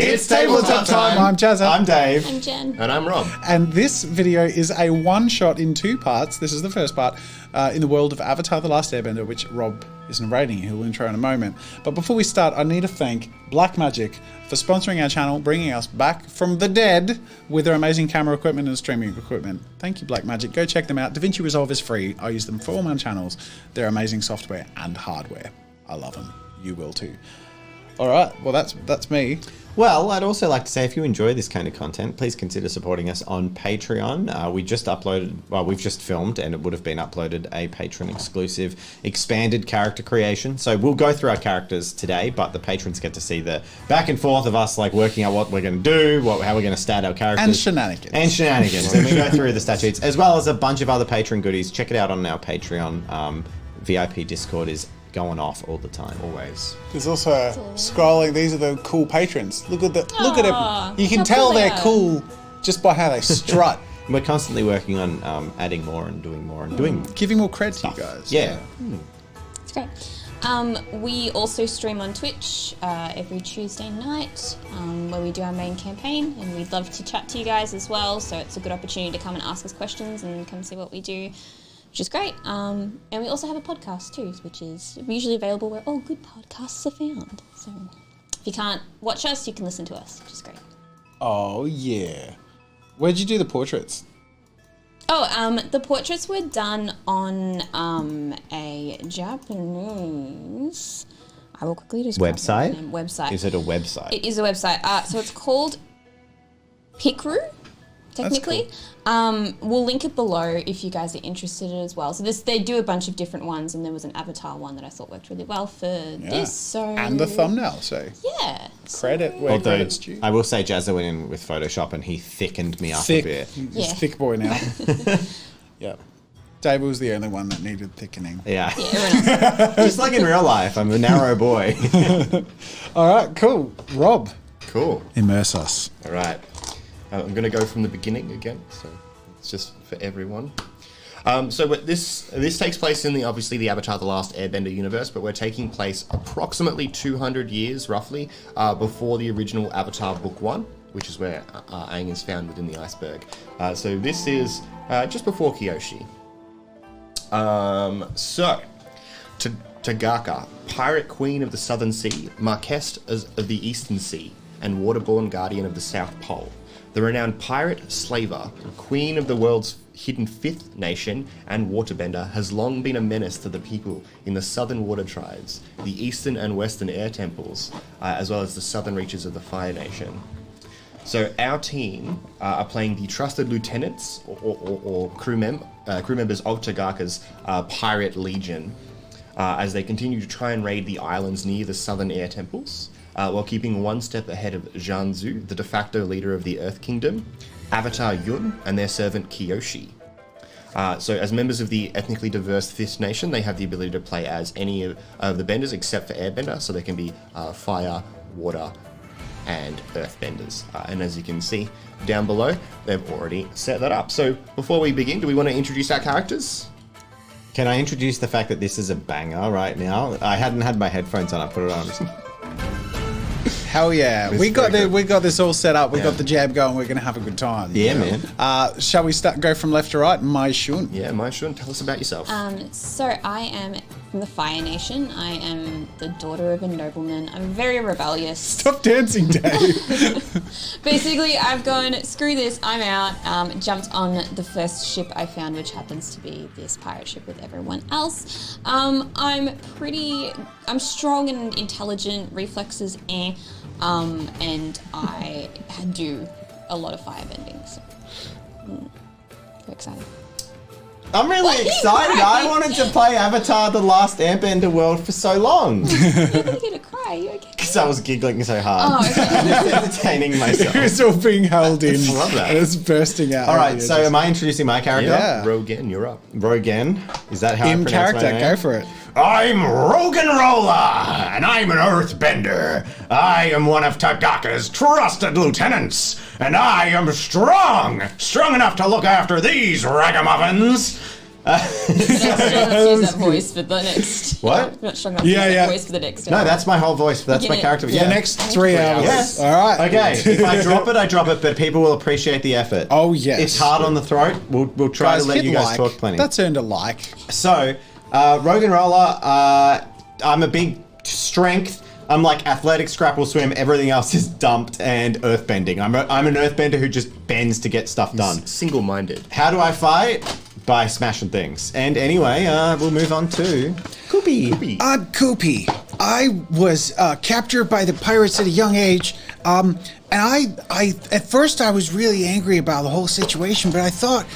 It's tabletop time. I'm Jazza. I'm Dave. I'm Jen. And I'm Rob. And this video is a one-shot in two parts. This is the first part in the world of Avatar: The Last Airbender, which Rob is narrating. He'll intro in a moment. But before we start, I need to thank Blackmagic for sponsoring our channel, bringing us back from the dead with their amazing camera equipment and streaming equipment. Thank you, Blackmagic. Go check them out. DaVinci Resolve is free. I use them for all my channels. They're amazing software and hardware. I love them. You will too. All right. Well, that's me. Well, I'd also like to say if you enjoy this kind of content, please consider supporting us on Patreon. We've just filmed and it would have been uploaded a Patreon exclusive expanded character creation. So we'll go through our characters today, but the patrons get to see the back and forth of us like working out what we're going to do, how we're going to stat our characters. And shenanigans. And we go through the stat sheets as well as a bunch of other patron goodies. Check it out on our Patreon. VIP Discord is going off all the time, always. There's also scrolling. These are the cool patrons. Look at them. You can how tell cool they they're are. cool just by how they strut. We're constantly working on adding more and doing more and doing. Giving more cred to you guys. Yeah. It's great. We also stream on Twitch every Tuesday night where we do our main campaign, and we'd love to chat to you guys as well, so it's a good opportunity to come and ask us questions and come see what we do, which is great. And we also have a podcast too, which is usually available where all good podcasts are found. So if you can't watch us, you can listen to us, which is great. Oh, yeah. Where'd you do the portraits? Oh, the portraits were done on a Japanese... I will quickly describe Website? the name. Website. Is it a website? It is a website. So it's called Hikaru, technically. We'll link it below if you guys are interested as well. So they do a bunch of different ones, and there was an Avatar one that I thought worked really well for this. So And the thumbnail, so yeah. credit where Although, credit's due. I will say Jazza went in with Photoshop and he thickened me up Thick. a bit. He's Yeah. a thick boy now. Yeah. Dave was the only one that needed thickening. Yeah. Everyone else. Just like in real life, I'm a narrow boy. All right, cool. Rob, Cool. immerse us. All right. I'm going to go from the beginning again, so it's just for everyone. This takes place in the Avatar: The Last Airbender universe, but we're taking place approximately 200 years, roughly, before the original Avatar Book 1, which is where Aang is found within the iceberg. So this is just before Kyoshi. Tagaka, pirate queen of the Southern Sea, Marquess of the Eastern Sea, and waterborne guardian of the South Pole. The renowned pirate, slaver, queen of the world's hidden fifth nation, and waterbender, has long been a menace to the people in the southern water tribes, the eastern and western air temples, as well as the southern reaches of the Fire Nation. So our team are playing the trusted lieutenants or crew members of Tagaka's pirate legion as they continue to try and raid the islands near the southern air temples, while keeping one step ahead of Zhanzu, the de facto leader of the Earth Kingdom, Avatar Yun, and their servant Kyoshi. So as members of the ethnically diverse Fifth Nation, they have the ability to play as any of the benders except for Airbender, so they can be fire, water, and earthbenders. And as you can see down below, they've already set that up. So before we begin, do we want to introduce our characters? Can I introduce the fact that this is a banger right now? I hadn't had my headphones on, I put it on. Hell yeah. This We is got very this all set up. We Yeah. got the jab going. We're going to have a good time. Yeah, man. Shall we go from left to right? My shun. Yeah, Maishun, tell us about yourself. So I am from the Fire Nation. I am the daughter of a nobleman. I'm very rebellious. Stop dancing, Dave. Basically, I've gone, screw this, I'm out, jumped on the first ship I found, which happens to be this pirate ship with everyone else. I'm strong and intelligent, reflexes, and I do a lot of firebending, so very excited. I'm really What? excited. I wanted to play Avatar: The Last Airbender world for so long. You're gonna cry, you okay? Because I was giggling so hard. Oh, okay. Just entertaining myself. It's all being held in. I love that. And it's bursting out. All right, so am I introducing my character? Yeah. Rogan, you're up. Rogan. Is that how I In pronounce my character, name? go for it. I'm Rogan Rolla, and I'm an earthbender. I am one of Tagaka's trusted lieutenants, and I am strong enough to look after these ragamuffins. Let's use that voice for the next. What? I'm not strong enough to use that voice for the next. No, that's my whole voice. That's Get my it. character. For the next 3 hours. Yes. All right. Okay, if I drop it, I drop it, but people will appreciate the effort. Oh, yes. It's hard on the throat. We'll try Guys, to let hit you guys like. talk plenty. That's earned a like. So, Rogue and Roller, I'm a big strength. I'm like athletics, grapple, swim. Everything else is dumped and earthbending. I'm an earthbender who just bends to get stuff done. Single-minded. How do I fight? By smashing things. And anyway, we'll move on to Koopy. I'm Koopy. I was captured by the pirates at a young age. And I at first I was really angry about the whole situation, but I thought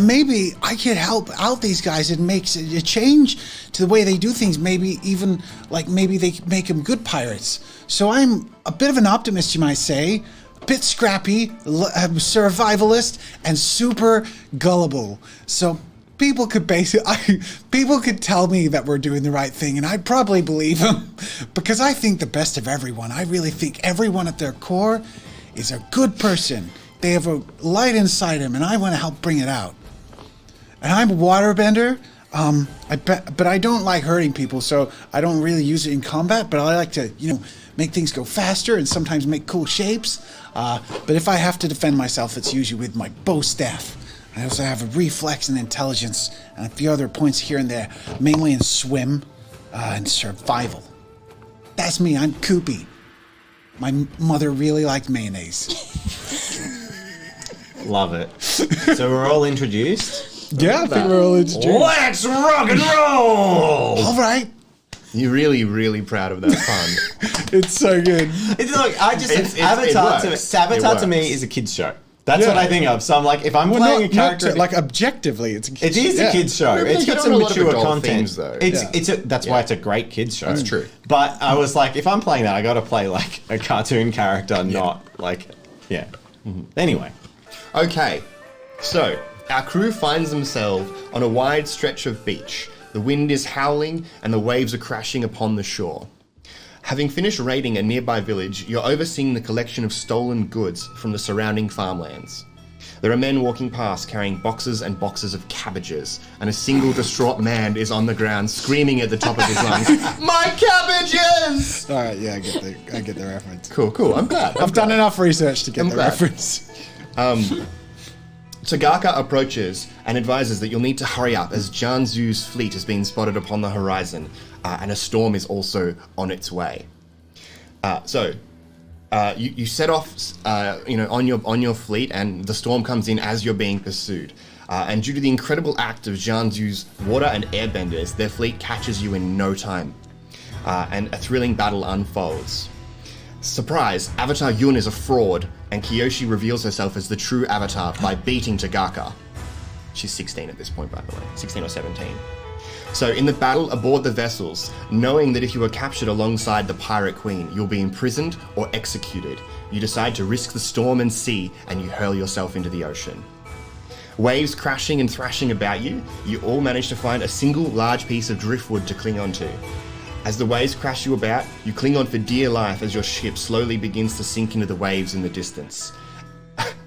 maybe I could help out these guys and make a change to the way they do things. Maybe even maybe they could make them good pirates. So I'm a bit of an optimist, you might say. A bit scrappy, survivalist, and super gullible. So people could tell me that we're doing the right thing, and I'd probably believe them because I think the best of everyone. I really think everyone at their core is a good person. They have a light inside them, and I want to help bring it out. And I'm a waterbender. But I don't like hurting people, so I don't really use it in combat. But I like to, make things go faster and sometimes make cool shapes. But if I have to defend myself, it's usually with my bow staff. I also have a reflex and intelligence and a few other points here and there, mainly in swim and survival. That's me. I'm Koopy. My mother really liked mayonnaise. Love it. So we're all introduced. Yeah, I think we're all introduced. Let's rock and roll! All right. You're really, really proud of that pun. It's so good. It's like Avatar to me is a kids show. That's what I think of. So I'm like, if I'm playing a character, objectively, it's a kids it is a kids show. But It's they got hit some on a lot of mature adult content. themes, though. That's why it's a great kids show. That's true. But I was like, if I'm playing that, I got to play like a cartoon character, not like Anyway, Okay, so our crew finds themselves on a wide stretch of beach. The wind is howling and the waves are crashing upon the shore. Having finished raiding a nearby village, you're overseeing the collection of stolen goods from the surrounding farmlands. There are men walking past carrying boxes and boxes of cabbages, and a single distraught man is on the ground screaming at the top of his lungs, "My cabbages!" All right, yeah, I get the reference. Cool. I'm glad. I've done enough research to get the glad. reference. Tagaka approaches and advises that you'll need to hurry up as Jianzhu's fleet has been spotted upon the horizon, and a storm is also on its way. You set off, on your fleet, and the storm comes in as you're being pursued. And due to the incredible act of Jianzhu's water and airbenders, their fleet catches you in no time, and a thrilling battle unfolds. Surprise! Avatar Yun is a fraud, and Kiyoshi reveals herself as the true Avatar by beating Tagaka. She's 16 at this point, by the way. 16 or 17. So in the battle aboard the vessels, knowing that if you are captured alongside the Pirate Queen, you'll be imprisoned or executed, you decide to risk the storm and sea, and you hurl yourself into the ocean. Waves crashing and thrashing about you, you all manage to find a single large piece of driftwood to cling onto. As the waves crash you about, you cling on for dear life as your ship slowly begins to sink into the waves in the distance.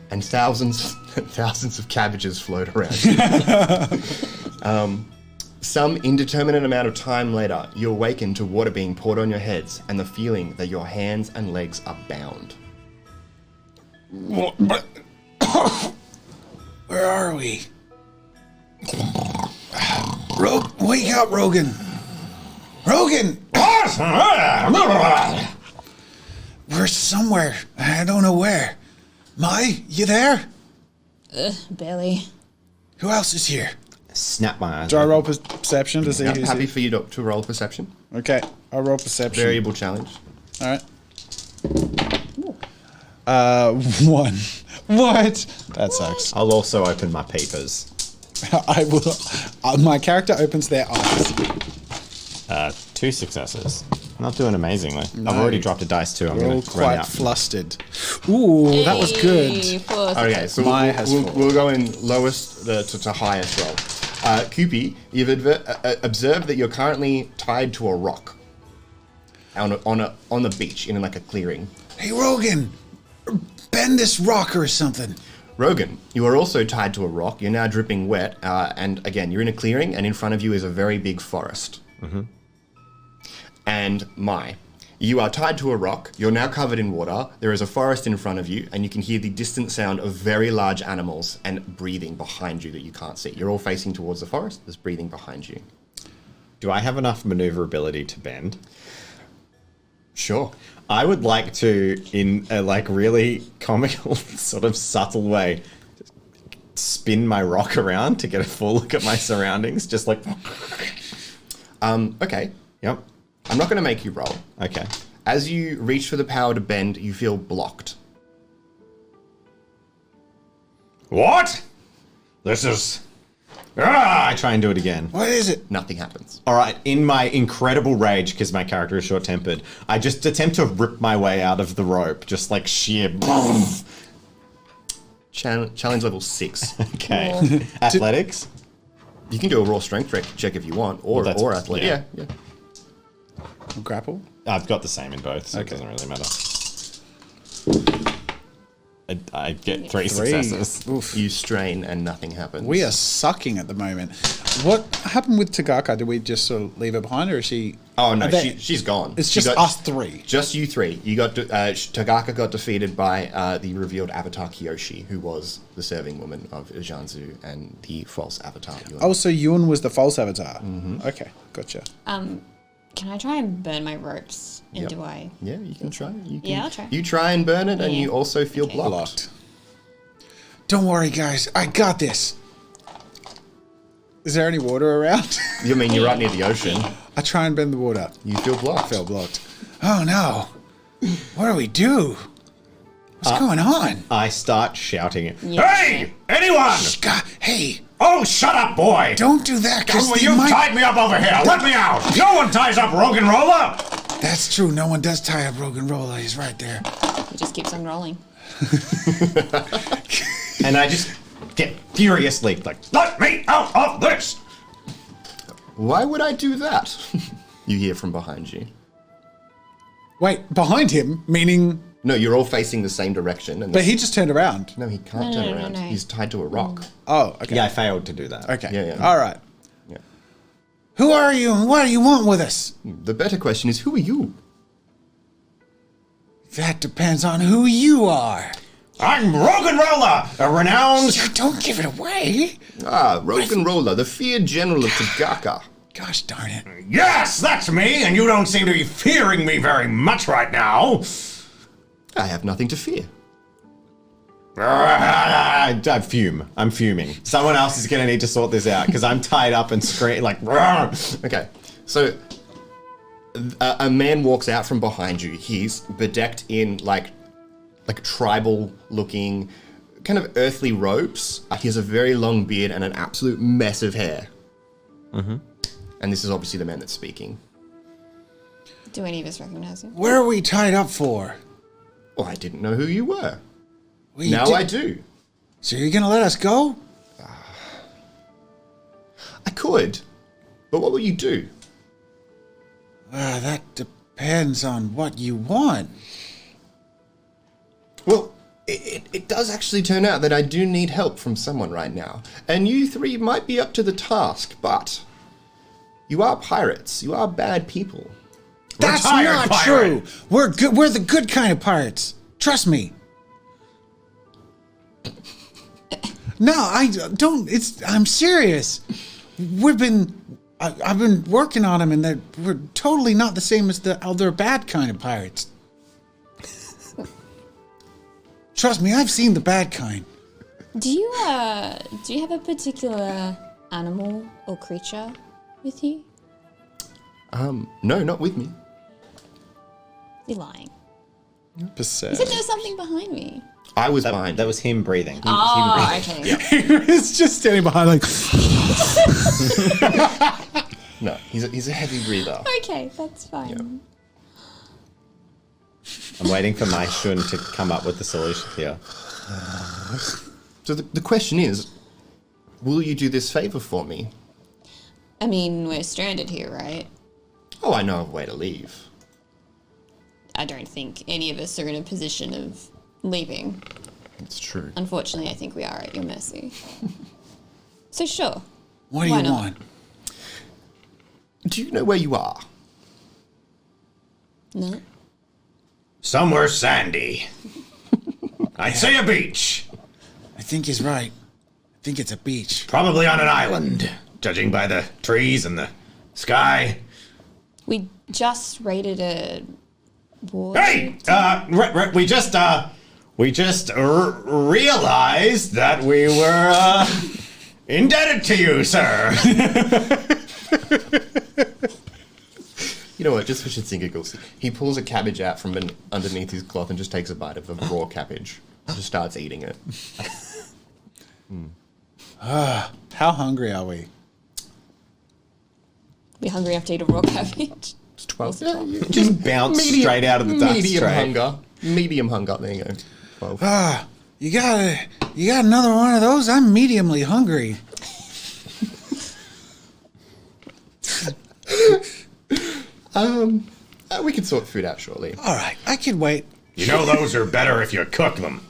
And thousands of cabbages float around you. Some indeterminate amount of time later, you awaken to water being poured on your heads and the feeling that your hands and legs are bound. Where are we? Wake up, Rogan. Rogan! We're somewhere. I don't know where. Mai, you there? Barely. Who else is here? snap my eyes. Do I roll perception to see Yep, who's happy here? for you to roll perception. Okay, I'll roll perception. Variable challenge. All right. 1. What? That sucks. I'll also open my papers. I will. My character opens their eyes. 2 successes. Not doing amazingly. No. I've already dropped a dice too. I'm We're all going to run quite out. flustered. Ooh, that was good. Okay, so Mine has we'll 4. we'll go in lowest to highest roll. Koopy, you've observed that you're currently tied to a rock on the beach in like a clearing. Hey, Rogan, bend this rock or something. Rogan, you are also tied to a rock. You're now dripping wet, and again, you're in a clearing, and in front of you is a very big forest. Mm-hmm. And you are tied to a rock. You're now covered in water. There is a forest in front of you, and you can hear the distant sound of very large animals and breathing behind you that you can't see. You're all facing towards the forest. There's breathing behind you. Do I have enough maneuverability to bend? Sure. I would like to, in a really comical, sort of subtle way, spin my rock around to get a full look at my surroundings. Just like... Okay. Yep. I'm not going to make you roll. Okay. As you reach for the power to bend, you feel blocked. What? This is... I try and do it again. What is it? Nothing happens. All right, in my incredible rage, because my character is short-tempered, I just attempt to rip my way out of the rope, just like sheer... Challenge level 6. Okay. Athletics? You can do a raw strength check if you want, or athletics. yeah. Yeah. Grapple? I've got the same in both, so Okay. it doesn't really matter. I get 3 successes. Oof. You strain and nothing happens. We are sucking at the moment. What happened with Tagaka? Did we just sort of leave her behind, or is she... Oh, no, Are they- she's gone. It's She just got- us three. Just you three. You got Tagaka got defeated by the revealed Avatar Kiyoshi, who was the serving woman of Janzu and the false Avatar. Yuan. Oh, so Yun was the false avatar. Mm-hmm. Okay, gotcha. Can I try and burn my ropes? And Yep. do I? Yeah, you can try. Yeah, I'll try. You try and burn it, and Yeah. you also feel Okay. blocked. Blocked. Don't worry, guys. I got this. Is there any water around? You mean you're right near the ocean? I try and bend the water. You feel blocked. Feel blocked. Oh no. What do we do? What's going on? I start shouting it. Yeah. Hey! Anyone! God, hey, Oh, shut up, boy! don't do that, because You tied me up over here. Let me out. No one ties up Rogan Roller. That's true. No one does tie up Rogan Roller. He's right there. He just keeps on rolling. And I just get furiously like, Let me out of this. Why would I do that? You hear from behind you. Wait, behind him, meaning... No, you're all facing the same direction. And But he just turned around. no, he can't No, turn no, around. no. He's tied to a rock. Oh, okay. yeah, I failed to do that. Okay. Yeah, yeah. All right. Yeah. Who are you and what do you want with us? The better question is, who are you? That depends on who you are. I'm Rogan Roller, a renowned... Don't give it away. Ah, Rogan Roller, the feared general of Tagaka. Gosh darn it. Yes, that's me, and you don't seem to be fearing me very much right now. I have nothing to fear. I fume. I'm fuming. Someone else is going to need to sort this out because I'm tied up and scream like. Okay, so a man walks out from behind you. He's bedecked in like tribal-looking, kind of earthly robes. He has a very long beard and an absolute mess of hair. Mm-hmm. And this is obviously the man that's speaking. Do any of us recognize him? Where are we tied up for? Oh, I didn't know who you were. We Now did- I do. So you're gonna let us go? I could, but what will you do? That depends on what you want. Well, it does actually turn out that I do need help from someone right now. And you three might be up to the task, but you are pirates. You are bad people. That's Retired not pirate. true. We're good. We're the good kind of pirates. Trust me. No, I don't. I'm serious. I've been working on them, and we're totally not the same as the other bad kind of pirates. Trust me, I've seen the bad kind. Do you have a particular animal or creature with you? No, not with me. You're lying. Percent. You said there was something behind me. I was behind That you. was him breathing. Oh, okay. It's just standing behind like... No, he's a heavy breather. Okay, that's fine. I'm waiting for my Shun to come up with the solution here. So the question is, will you do this favor for me? I mean, we're stranded here, right? Oh, I know a way to leave. I don't think any of us are in a position of leaving. It's true. Unfortunately, I think we are at your mercy. So sure. What do Why you not? want? Do you know where you are? No. Somewhere sandy. I'd say a beach. I think he's right. I think it's a beach. Probably on an island, judging by the trees and the sky. We just raided a war. Hey! We just realized that we were indebted to you, sir. You know what? Just for shits and giggles, he pulls a cabbage out from underneath his cloth and just takes a bite of a raw cabbage. Just starts eating it. How hungry are we? We hungry enough to eat a raw cabbage? It's 12. Just bounce straight out of the duck's Medium tray. hunger. Medium hunger. There you go. 12. You got another one of those? I'm mediumly hungry. We can sort food out shortly. All right, I can wait. You know those are better if you cook them.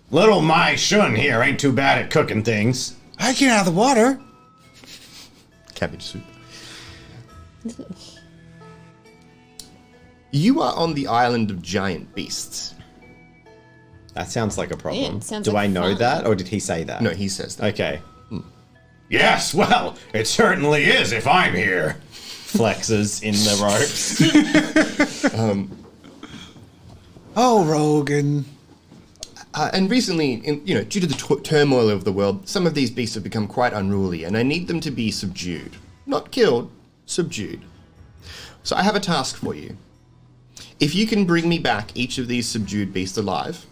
Little Mai Shun here ain't too bad at cooking things. I can have the water. Cabbage soup. You are on the island of giant beasts. That sounds like a problem. it sounds Do like I know fun. that, or did he say that? No, he says that. Okay. Yes, well, it certainly is if I'm here. Flexes in the ropes. Oh, Rogan. And recently, due to the turmoil of the world, some of these beasts have become quite unruly, and I need them to be subdued. Not killed, subdued. So I have a task for you. If you can bring me back each of these subdued beasts alive,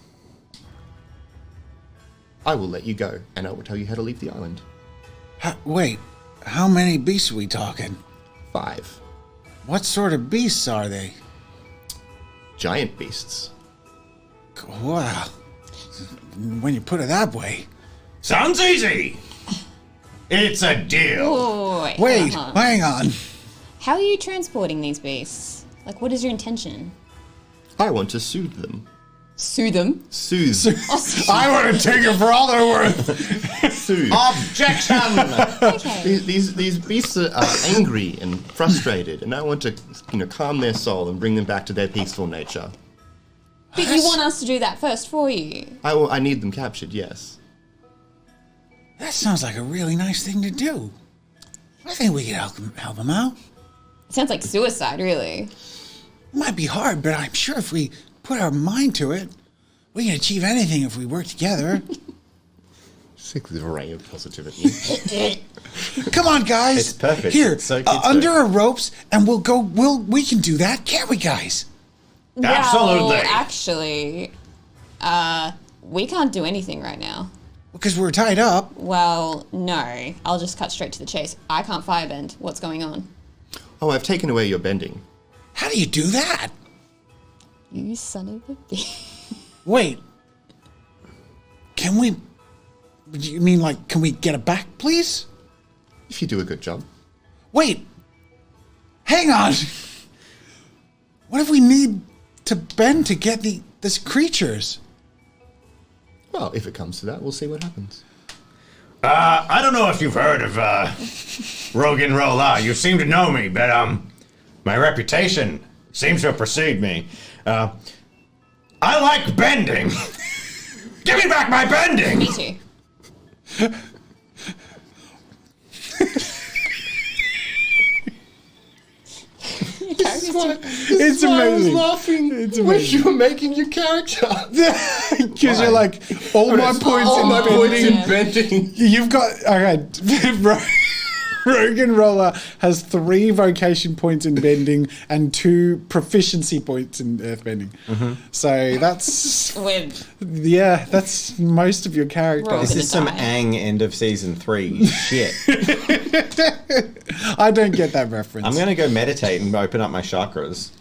I will let you go, and I will tell you how to leave the island. Wait, how many beasts are we talking? 5. What sort of beasts are they? Giant beasts. Wow. When you put it that way. Sounds easy. It's a deal. Oh, Wait, hang on. How are you transporting these beasts? Like, what is your intention? I want to soothe them. Sue them? Soothe. I want to take it for all they're worth. Soothe. Objection! Okay. These beasts are angry and frustrated, and I want to, calm their soul and bring them back to their peaceful nature. But you want us to do that first for you. I need them captured, yes. That sounds like a really nice thing to do. I think we can help them out. Sounds like suicide, really. It might be hard, but I'm sure if we put our mind to it, we can achieve anything if we work together. Sick with a ray of positivity. Come on, guys. It's perfect. Here, It's so kids under perfect. our ropes, and we can do that, can't we, guys? Absolutely. Well, actually, we can't do anything right now. Because we're tied up. Well, no. I'll just cut straight to the chase. I can't firebend. What's going on? Oh, I've taken away your bending. How do you do that? You son of a bitch. Wait. Can we... You mean, can we get it back, please? If you do a good job. Wait. Hang on. What if we need to bend to get these creatures? Well, if it comes to that, we'll see what happens. I don't know if you've heard of Rogan Rolla. You seem to know me, but my reputation seems to have preceded me. I like bending. Give me back my bending. Me too. It's amazing. laughing. It's amazing. You were making your character. Because you're like, all my points All in my points bending. in bending. You've got... Okay. Rogan Roller has 3 vocation points in bending and 2 proficiency points in earthbending. So that's... that's most of your character. Roll. This is some Die. Ang end of season 3 shit. I don't get that reference. I'm gonna go meditate and open up my chakras.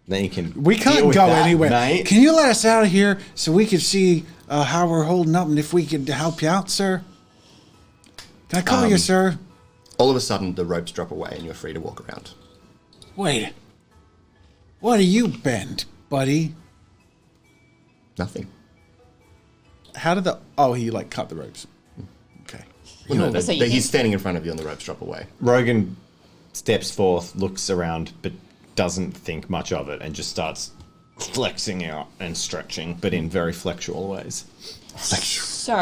Then you can. We can't deal with go that, anywhere. mate. Can you let us out of here so we can see how we're holding up and if we could help you out, sir? Can I call you, sir? All of a sudden, the ropes drop away and you're free to walk around. Wait. What do you bend, buddy? Nothing. How did the... Oh, he, like, cut the ropes. Okay. Well, no, So you he's can- standing in front of you and the ropes drop away. Rogan steps forth, looks around, but doesn't think much of it and just starts flexing out and stretching, but in very flexual ways. So,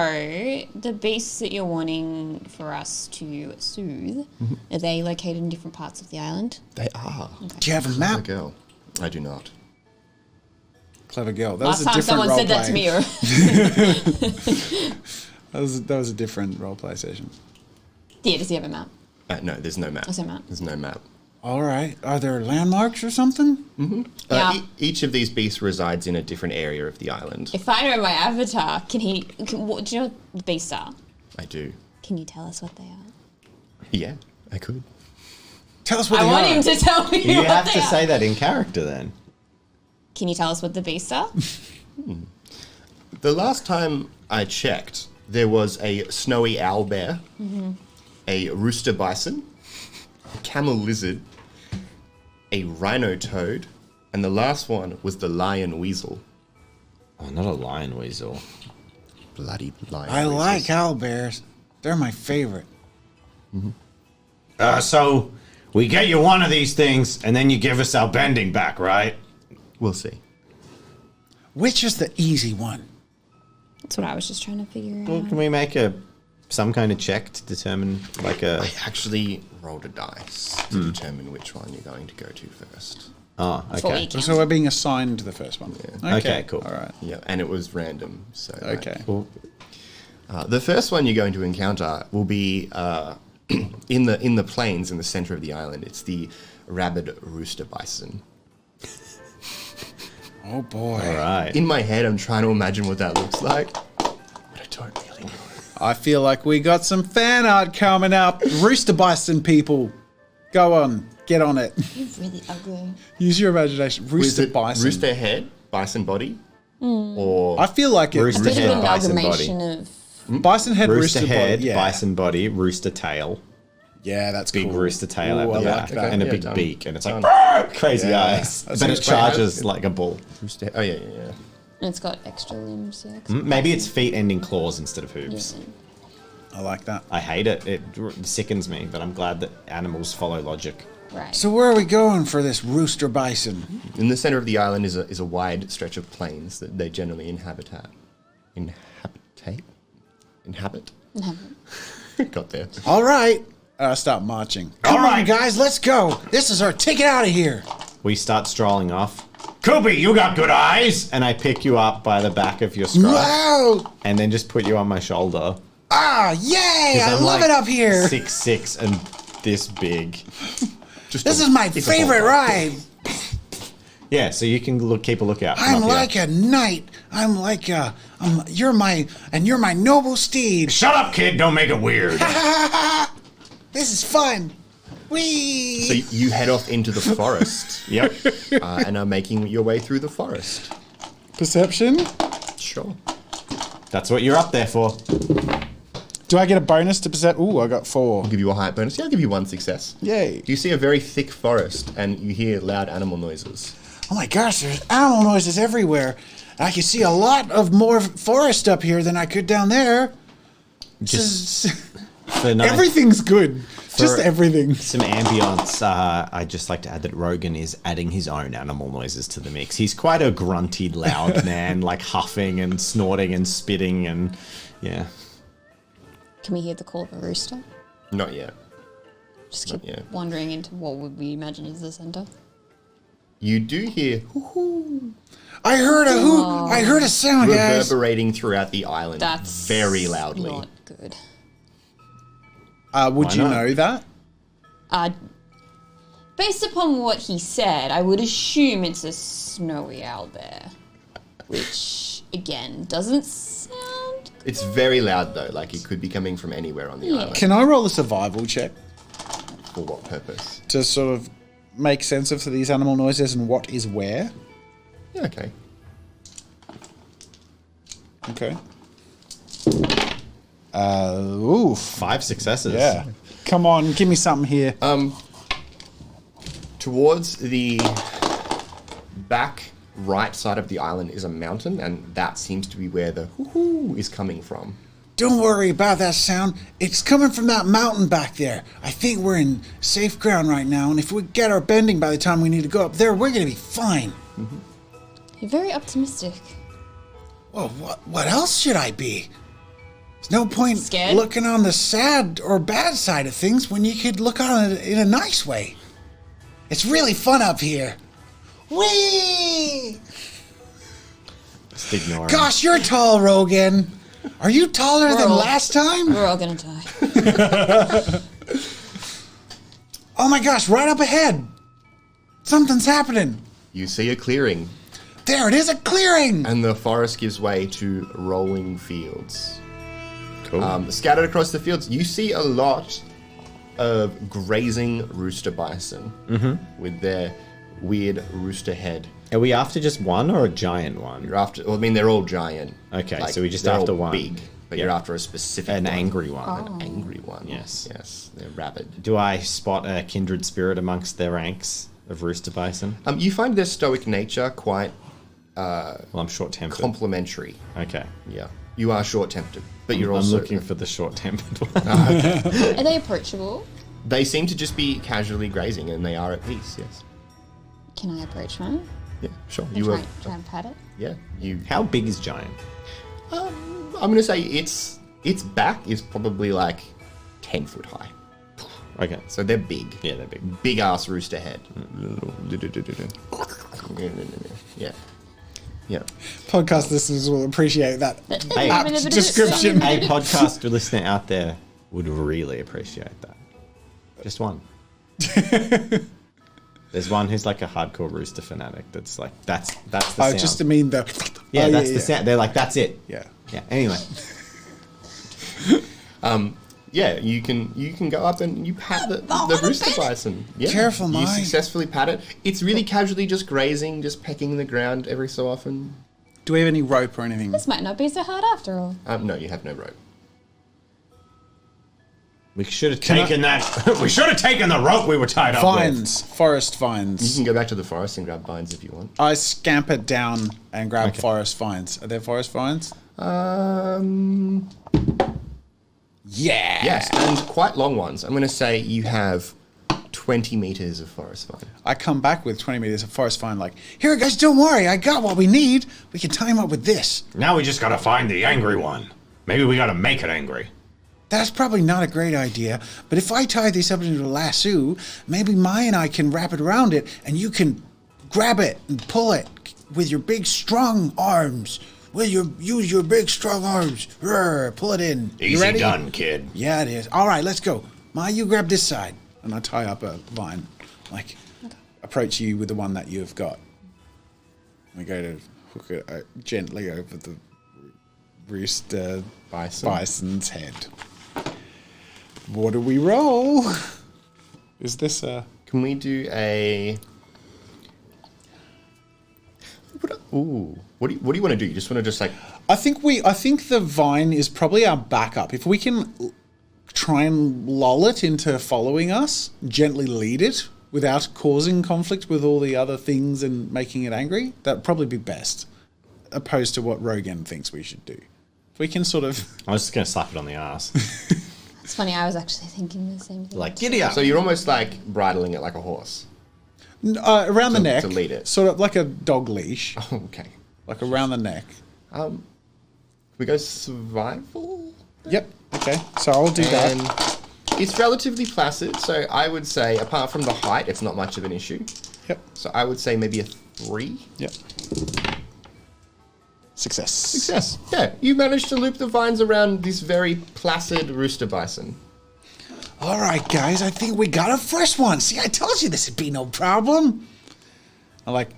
the beasts that you're wanting for us to soothe, are they located in different parts of the island? They are. Do you have a The map? girl. I do not. Clever girl. That Last was a time different someone said that to roleplay. me. That was a different roleplay session. Yeah, does he have a map? No, there's no map. There's no map. There's no map. All right. Are there landmarks or something? Yeah. Each of these beasts resides in a different area of the island. If I know my avatar, do you know what the beasts are? I do. Can you tell us what they are? Yeah, I could. Tell us what I they want are. him to tell me You what have they to are. say that in character then. Can you tell us what the beasts are? The last time I checked, there was a snowy owl bear, a rooster bison, a camel lizard, a rhino toad, and the last one was the lion weasel. Oh, not a lion weasel. Bloody lion I weasels. like owlbears. They're my favorite. So we get you one of these things, and then you give us our bending back, right? We'll see. Which is the easy one? That's what I was just trying to figure Well, out. can we make some kind of check to determine, like a... I actually rolled a dice to determine which one you're going to go to first. Oh, Before we okay. count. So we're being assigned the first one. Okay, cool. All right. Yeah, and it was random. So Okay. Cool. The first one you're going to encounter will be in the plains in the center of the island. It's the rabid rooster bison. Oh boy. All right. In my head, I'm trying to imagine what that looks like, but I don't really know. I feel like we got some fan art coming up. Rooster bison people. Go on. Get on it. You're really ugly. Use your imagination. Was Rooster it bison. rooster head, bison body, or I feel like it. Rooster Bit of head, an bison amalgamation body. of... Bison head, Rooster rooster, head, body. Yeah. bison body, rooster tail, Yeah, that's big cool. rooster tail at Ooh, the I back, like that. and a Yeah, big done. beak, and it's like Done. crazy Yeah, eyes. that But it seems great. charges like a bull. rooster? Oh yeah. And it's got extra limbs, yeah. 'cause Maybe it's bison- feet ending claws instead of hooves. Yeah. I like that. I hate it. It sickens me, but I'm glad that animals follow logic. Right. So where are we going for this rooster bison? In the center of the island is a wide stretch of plains that they generally inhabit. Got there. All right. I start marching. Come All on, right. guys. Let's go. This is our ticket out of here. We start strolling off, Koopy, you got good eyes. and I pick you up by the back of your scruff, Wow. and then just put you on my shoulder. Ah, yay. 'Cause I I'm love like it up here. 6'6" and this big. This is my favorite ride. Yeah, so you can keep a lookout. from I'm up here. like a knight. I'm like you're my noble steed. Shut up, kid. Don't make it weird. This is fun. Whee! So you head off into the forest Yep. and are making your way through the forest. Perception. Sure. That's what you're up there for. Do I get a bonus to percent? Ooh, I got 4. I'll give you a height bonus. Yeah, I'll give you 1 success. Yay. You see a very thick forest and you hear loud animal noises. Oh my gosh, there's animal noises everywhere. I can see a lot of more forest up here than I could down there. Just for nice, Everything's good. Just everything. some ambience. I'd just like to add that Rogan is adding his own animal noises to the mix. He's quite a grunty, loud man, like huffing and snorting and spitting and yeah. Can we hear the call of a rooster? Not yet. Just keep Yeah. wandering into what would we imagine is the center. You do hear I heard a hoot. I heard a sound, guys. reverberating throughout the island That's very loudly. not good. Would Why you not? know that? Based upon what he said, I would assume it's a snowy owlbear, which again doesn't sound. It's very loud though, like it could be coming from anywhere on the island. Can I roll a survival check For what purpose? to sort of make sense of these animal noises and what is where? Yeah, okay. Okay. Oof. 5 successes. Yeah. Come on, give me something here. Towards the back right side of the island is a mountain, and that seems to be where the hoo-hoo is coming from. Don't worry about that sound. It's coming from that mountain back there. I think we're in safe ground right now, and if we get our bending by the time we need to go up there, we're going to be fine. You're very optimistic. Well, what else should I be? There's no point Scared? looking on the sad or bad side of things when you could look on it in a nice way. It's really fun up here. Whee! Just ignore him. Gosh, you're tall, Rogan. Are you taller than all- last time? We're all gonna die. Oh my gosh, right up ahead. Something's happening. You see a clearing, There it is, a clearing. and the forest gives way to rolling fields. Cool. Scattered across the fields, you see a lot of grazing rooster bison with their weird rooster head. Are we after just one or a giant one? You're after. Well, I mean, they're all giant. Okay, so we're just they're after all one. big, but Yeah. you're after a specific An one. angry one. An angry one. Yes. Yes, they're rabid. Do I spot a kindred spirit amongst their ranks of rooster bison? You find their stoic nature quite Well, I'm short-tempered. complementary. Okay. Yeah, you are short-tempered, but you're I'm also looking for the short-tempered one. Are they approachable? They seem to just be casually grazing, and they are at peace. Yes. Can I approach one? Yeah. Sure. And You try, were. try and pat it? Yeah. You. How big is giant? I'm gonna say its back is probably like 10 foot high. Okay. So they're big. Yeah, they're big. Big ass rooster head. Yeah. Yeah. Podcast listeners will appreciate that. Hey, apt description. a podcast listener out there would really appreciate that. Just one. There's one who's like a hardcore rooster fanatic. That's like that's the Oh, sound. just to mean the. yeah, Oh, that's the sound. They're like, that's it. Yeah. Yeah. Anyway, Yeah, you can go up and you pat the rooster bison. Yeah, Careful, you Mike. successfully pat it. It's really casually just grazing, just pecking the ground every so often. Do we have any rope or anything? This might not be so hard after all. No, you have no rope. we should have Taking that. We should have taken the rope we were tied up with. Vines, forest You vines. can go back to the forest and grab vines if you want. I scamper down and grab forest vines. Are there forest vines? Yeah. Yes, and quite long ones. I'm going to say you have 20 meters of forest vine. I come back with 20 meters of forest vine, like, here, guys, don't worry. I got what we need. We can tie him up with this. Now we just gotta find the angry one. Maybe we gotta make it angry. That's probably not a great idea, but if I tie this up into a lasso, maybe Mai and I can wrap it around it, and you can grab it and pull it with your big, strong arms. Use your big, strong arms. Rrr, pull it in. You Easy ready? done, kid. Yeah, it is. All right, let's go. Mai, you grab this side. And I tie up a vine, like, approach you with the one that you've got. We go to hook it gently over the rooster bison's head. What do we roll? Is this a... Can we do a... What do you want to do? You just want to just like... I think the vine is probably our backup. If we can try and lull it into following us, gently lead it without causing conflict with all the other things and making it angry, that'd probably be best, opposed to what Rogan thinks we should do. If we can sort of... I was just gonna slap it on the ass. It's funny, I was actually thinking the same thing. Like, giddy up. So you're almost like bridling it like a horse. around the neck. to lead it. Sort of like a dog leash. Oh, okay. Like around the neck. We go survival? Yep. Okay. So I'll do that. And it's relatively placid, so I would say, apart from the height, it's not much of an issue. Yep. So I would say maybe a 3. Yep. Success. Success. Yeah, you managed to loop the vines around this very placid rooster bison. All right, guys, I think we got a first one. See, I told you this would be no problem. I like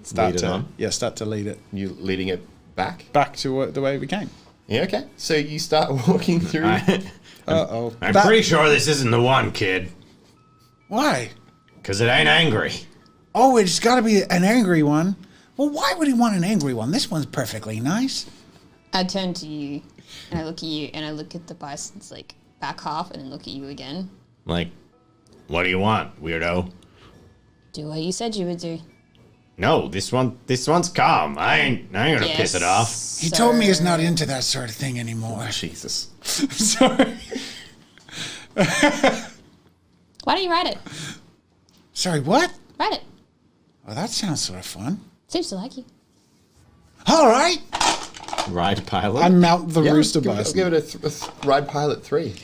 start Lead it to on? start to lead it You leading it back? back to the way we came. Yeah, okay. So you start walking through. Uh-oh. I'm pretty sure this isn't the one, kid. Why? Because it ain't angry. Oh, it's got to be an angry one. Well, why would he want an angry one? This one's perfectly nice. I turn to you, and I look at you, and I look at the bison's like back half, and then look at you again. Like, what do you want, weirdo? Do what you said you would do. No, this one's calm. I ain't gonna piss it off. He told me he's not into that sort of thing anymore. Jesus. Sorry. Why don't you write it? Sorry, what? Write it. Oh, that sounds sort of fun. Seems to like you. All right. Ride pilot. I mount the Yeah, rooster I'll bison. give it a ride pilot 3.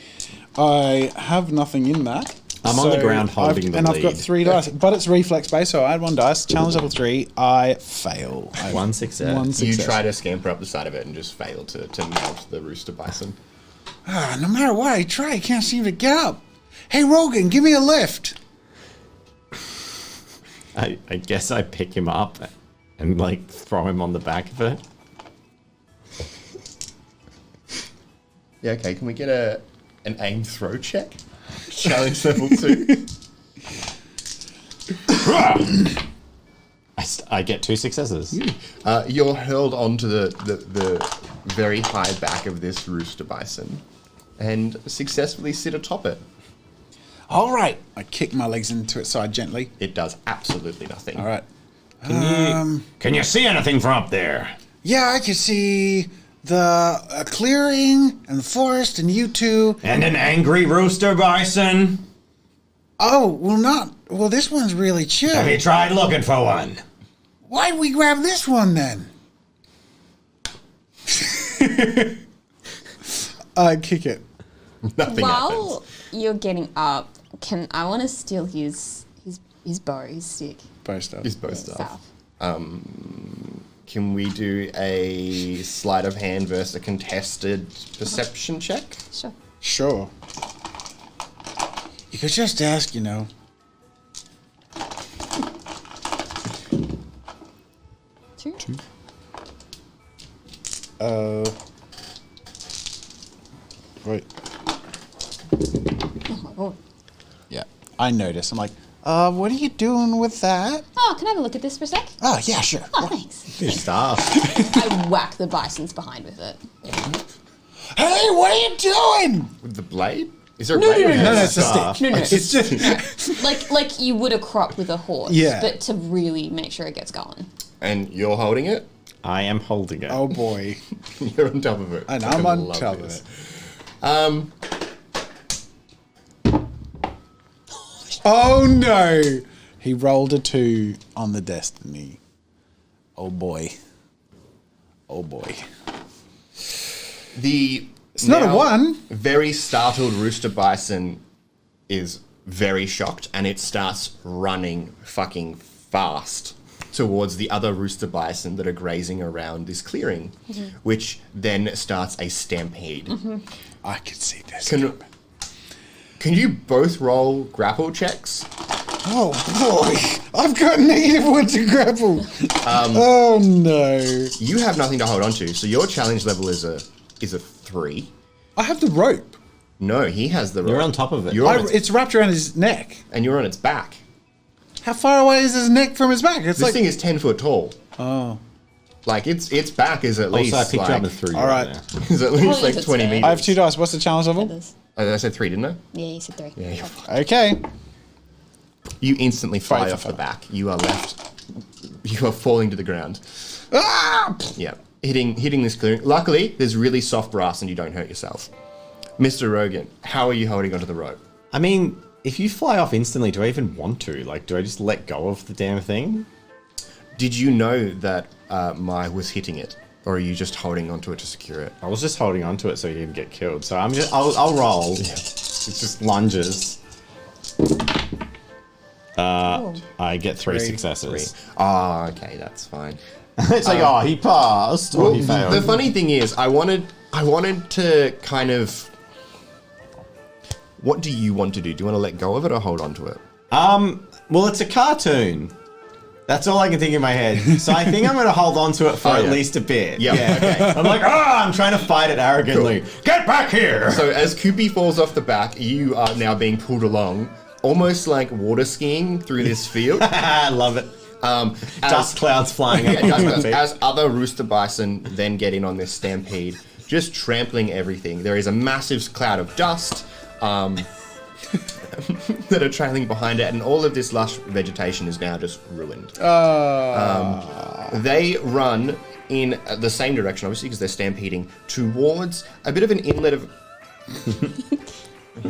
I have nothing in that. I'm on the ground holding the and I've got lead. 3 dice, but it's reflex based, so I add 1 dice. Challenge level 3, I fail. One success. One You success. try to scamper up the side of it and just fail to mount the rooster bison. No matter what I try, I can't seem to get up. Hey, Rogan, give me a lift. I guess I pick him up and like throw him on the back of it. Yeah, okay. Can we get an aim throw check? Challenge level 2. I get 2 successes. You're hurled onto the very high back of this rooster bison and successfully sit atop it. All right. I kick my legs into its side gently. It does absolutely nothing. All right. Can you see anything from up there? Yeah, I can see the clearing and the forest and you two. And an angry rooster bison? Oh, well, this one's really chill. Have you tried looking for one? Why'd we grab this one then? I kick it. Nothing While happens. you're getting up, I want to steal his bow, his stick. Bow stuff. It's both stuff. Stuff. Can we do a sleight of hand versus a contested perception check? Sure. Sure. You could just ask, Two. Right. Oh my god. Yeah. I notice. I'm like, what are you doing with that? Oh, can I have a look at this for a sec? Oh, yeah, sure. Oh, thanks. Good stuff. I whack the bison's behind with it. Hey, what are you doing? With the blade? Is there a blade? No, it's a Stuff. stick. No, It's just like you would a crop with a horse. Yeah. But to really make sure it gets going. And you're holding it? I am holding it. oh boy. You're on top of it. And Fucking I'm on love top of this. it. Oh no! He rolled a 2 on the destiny. Oh boy. Oh boy. It's not a 1. Very startled rooster bison is very shocked and it starts running fucking fast towards the other rooster bison that are grazing around this clearing, which then starts a stampede. I could see this. Can you both roll grapple checks? Oh, boy. I've got -1 to grapple. Oh no. You have nothing to hold on to, so your challenge level is a 3. I have the rope. No, he has the You're rope. on top of it. You're on its, It's wrapped around his neck. and you're on its back. How far away is his neck from his back? It's This like thing is 10 foot tall. Oh. Like its back is at least Also, I picked you up like, and threw you All right right. there. is at least Probably like if it's 20 fair. meters. I have 2 dice. What's the challenge level? Feathers. I said 3, didn't I? Yeah, you said 3. Yeah, you're Okay. You instantly fly Fight off for the back. You are left. You are falling to the ground. Ah! Yeah, hitting this clearing. Luckily, there's really soft grass and you don't hurt yourself. Mr. Rogan, how are you holding onto the rope? I mean, if you fly off instantly, do I even want to? Like, do I just let go of the damn thing? Did you know that Mai was hitting it, or are you just holding onto it to secure it? I was just holding onto it so he didn't get killed. So I'll roll. It's just lunges. I get 3 successes. Ah, okay, that's fine. It's like, oh, he passed or he failed. The funny thing is, I wanted to kind of. What do you want to do? Do you want to let go of it or hold on to it? Well, it's a cartoon. That's all I can think in my head. So I think I'm going to hold on to it for at least a bit. Yeah. Okay. I'm like, I'm trying to fight it arrogantly. Cool. Get back here! So as Koopy falls off the back, you are now being pulled along, almost like water skiing through this field. I love it. Dust clouds flying up. Yeah, on my feet. as other rooster bison then get in on this stampede, just trampling everything. There is a massive cloud of dust. that are trailing behind it, and all of this lush vegetation is now just ruined. They run in the same direction, obviously, because they're stampeding towards a bit of an inlet of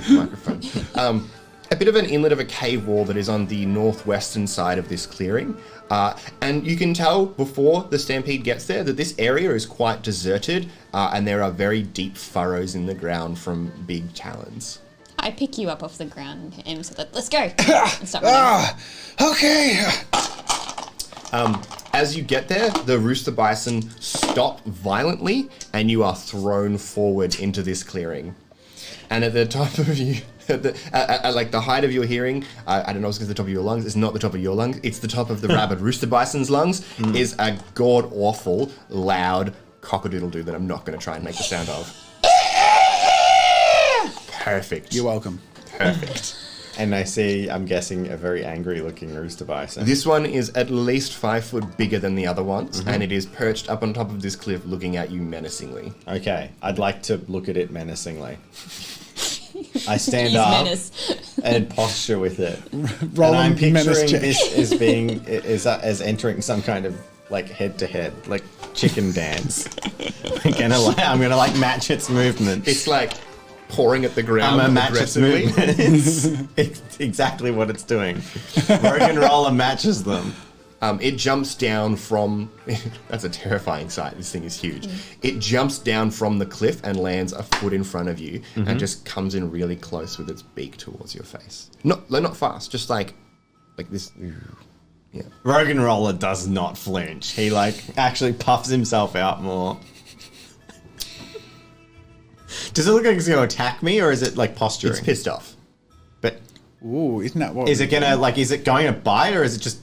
microphone. A bit of an inlet of a cave wall that is on the northwestern side of this clearing. And you can tell before the stampede gets there that this area is quite deserted, and there are very deep furrows in the ground from big talons. I pick you up off the ground and say, let's go. And start running. Okay. As you get there, the rooster bison stop violently, and you are thrown forward into this clearing. And at the top of you, at like the height of your hearing, I don't know if it's the top of your lungs, it's not the top of your lungs, it's the top of the rabid rooster bison's lungs, is a god-awful, loud cock-a-doodle-doo that I'm not going to try and make the sound of. Perfect. You're welcome. Perfect. And I see, I'm guessing, a very angry-looking rooster bison. This one is at least 5 foot bigger than the other ones, and it is perched up on top of this cliff looking at you menacingly. Okay, I'd like to look at it menacingly. I stand Use up menace. and posture with it. Roll and I'm a menace picturing check. this as being, as entering some kind of, like, head-to-head, like, chicken dance. I'm gonna match its movement. It's like pouring at the ground I'm a match its aggressively. movement. It's exactly what it's doing. Rogan Roller matches them. It jumps down from... That's a terrifying sight. This thing is huge. It jumps down from the cliff and lands a foot in front of you and just comes in really close with its beak towards your face. Not fast, just like this. Yeah. Rogan Roller does not flinch. He actually puffs himself out more. Does it look like it's going to attack me, or is it posturing? It's pissed off. But Ooh, isn't that what? is it going to is it going to bite, or is it just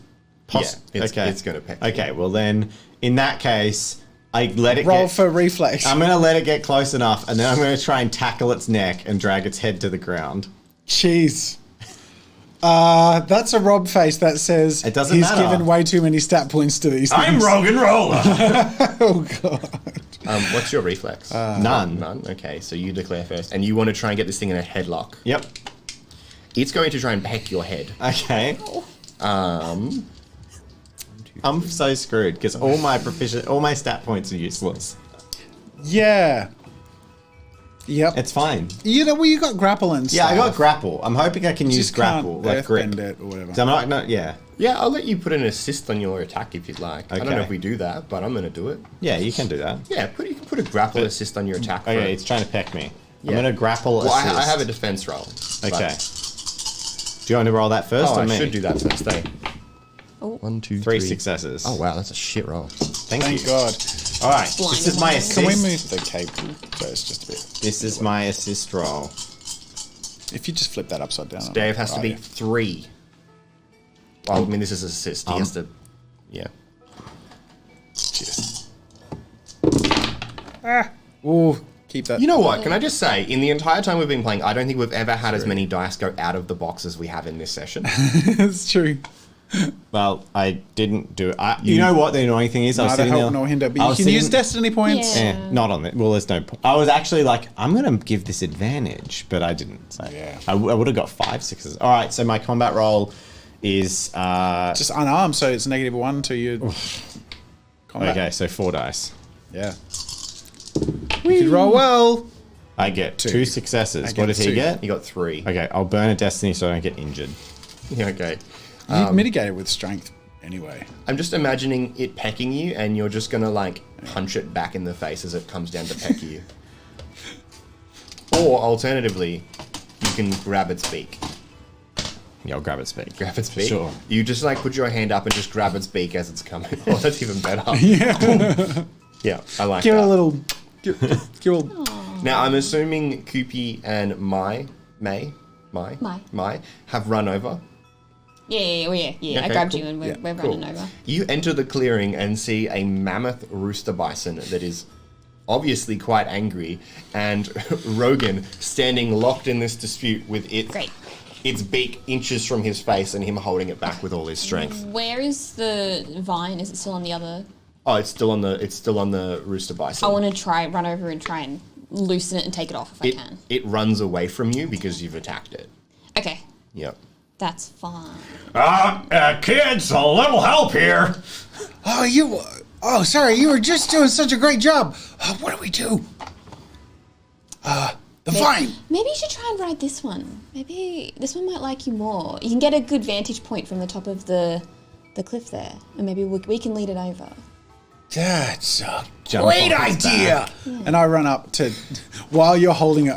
It's okay. it's going to peck you. Okay, well then, in that case, I let it roll get... for reflex? I'm going to let it get close enough, and then I'm going to try and tackle its neck and drag its head to the ground. Jeez. That's a Rob face that says It doesn't he's matter. given way too many stat points to these things. I'm Rogan Roller. Oh god. What's your reflex? None. None? Okay, so you declare first. And you want to try and get this thing in a headlock. Yep. It's going to try and peck your head. Okay. I'm so screwed, because all my stat points are useless. Yeah. Yep. It's fine. You got grapple and Yeah, stuff. I got grapple. I'm hoping I can use Just grapple, can't like grip. earthbend it or whatever. So I'm not, yeah. Yeah, I'll let you put an assist on your attack if you'd like. I don't know Okay. if we do that, but I'm going to do it. Yeah, you can do that. Yeah, you can put a grapple assist on your attack. for Okay, it. it's trying to peck me. Yeah. I'm going to grapple Well, assist. I have a defense roll. but- Okay. Do you want to roll that first Oh, or I me? should do that first, eh? Oh. 1, 2, 3 successes. Oh, wow, that's a shit roll. Thank Thank you. God. All right, Blind this is my one. assist. Can we move the cable first just a bit? This is my assist roll. If you just flip that upside down. Dave has to Oh, be yeah. 3. Well, I mean, this is assist. He has to... Yeah. Cheers. Ooh, keep that. You know what? Can I just say, in the entire time we've been playing, I don't think we've ever had as many dice go out of the box as we have in this session. It's true. Well, I didn't do it. You know what the annoying thing is? I was Neither sitting help there. nor hinder. I But you was can sitting- use destiny points. Yeah. Not on it. Well, there's no point. I was actually I'm going to give this advantage, but I didn't. So Yeah. I would have got 5 successes. All right, so my combat roll is... Just unarmed, so it's -1 to your combat. okay, so 4 dice. Yeah. You could roll well. I get 2 Two. successes. I What get did he 2. get? You got 3. Okay, I'll burn a destiny so I don't get injured. Yeah, okay. You mitigate it with strength anyway. I'm just imagining it pecking you, and you're just gonna punch it back in the face as it comes down to peck you. Or alternatively, you can grab its beak. Yeah, I'll grab its beak. Grab its beak. Sure. You just put your hand up and just grab its beak as it's coming. Oh, that's even better. Yeah, I like Give it that. a little. Give it a little. Now I'm assuming Koopy and Mai have run over. Yeah. Okay, I grabbed cool. you and we're Yeah, running over. You enter the clearing and see a mammoth rooster bison that is obviously quite angry, and Rogan standing locked in this dispute with Great. its beak inches from his face and him holding it back with all his strength. Where is the vine? Is it still on the other? Oh, it's still on the rooster bison. I want to run over and try and loosen it and take it off if I can. It runs away from you because you've attacked it. Okay, Yep. that's fine. Kids, a little help here. Oh, sorry, you were just doing such a great job. What do we do? The vine. Maybe you should try and ride this one. Maybe this one might like you more. You can get a good vantage point from the top of the cliff there, and maybe we can lead it over. That's a Jump great off his idea. And I run up to, while you're holding it,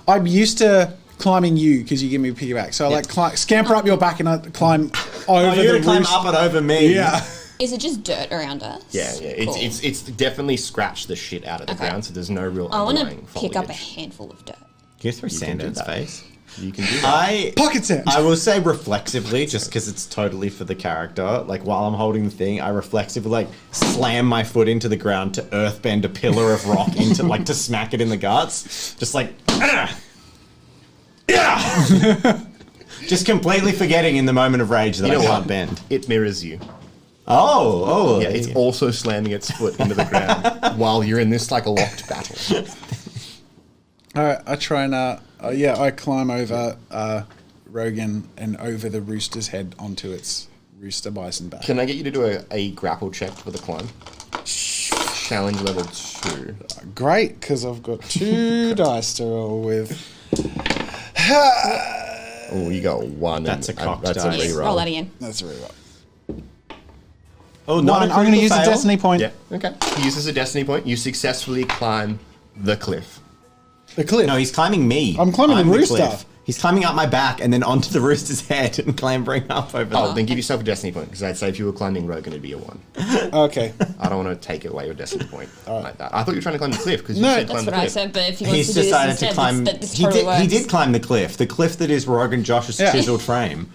I'm used to climbing you because you give me a piggyback. So I scamper up your back and I climb over You're the gonna climb roost. up and over me. Yeah. Is it just dirt around us? Yeah. Cool. It's definitely scratched the shit out of the ground, so there's no real I want underlying to pick up a foliage. handful of dirt. Can you throw sand do in its that. face? You can do that. Pocket sand. I will say reflexively, just because it's totally for the character. Like while I'm holding the thing, I reflexively like slam my foot into the ground to earthbend a pillar of rock into like to smack it in the guts. Just like, yeah. Just completely forgetting in the moment of rage that You know I can't what? bend. It mirrors you. Oh. Yeah, it's also slamming its foot into the ground while you're in this like a locked battle. All right, I try and I climb over Rogan and over the rooster's head onto its rooster bison back. Can I get you to do a grapple check for the climb? Challenge level 2. Great, because I've got 2 dice to roll with. Oh, you got 1. That's and a cocked that's dice. a reroll. Roll that again. That's really right. Oh, not One, a I'm going to critical use a fail. destiny point. Yeah, okay. You use this as a destiny point. You successfully climb the cliff. The cliff. No, he's climbing me. I'm climbing the rooster. cliff. He's climbing up my back and then onto the rooster's head and clambering up over Oh, the... then give yourself a destiny point, because I'd say if you were climbing Rogan, it'd be a 1. Okay. I don't want to take away your destiny point like that. I thought you were trying to climb the cliff, because you No, said That's climb the what I cliff. said, but if he wants He's to do this decided instead, to climb... this He totally did, works. he did climb the cliff that is Rogan Josh's Yeah. chiseled frame.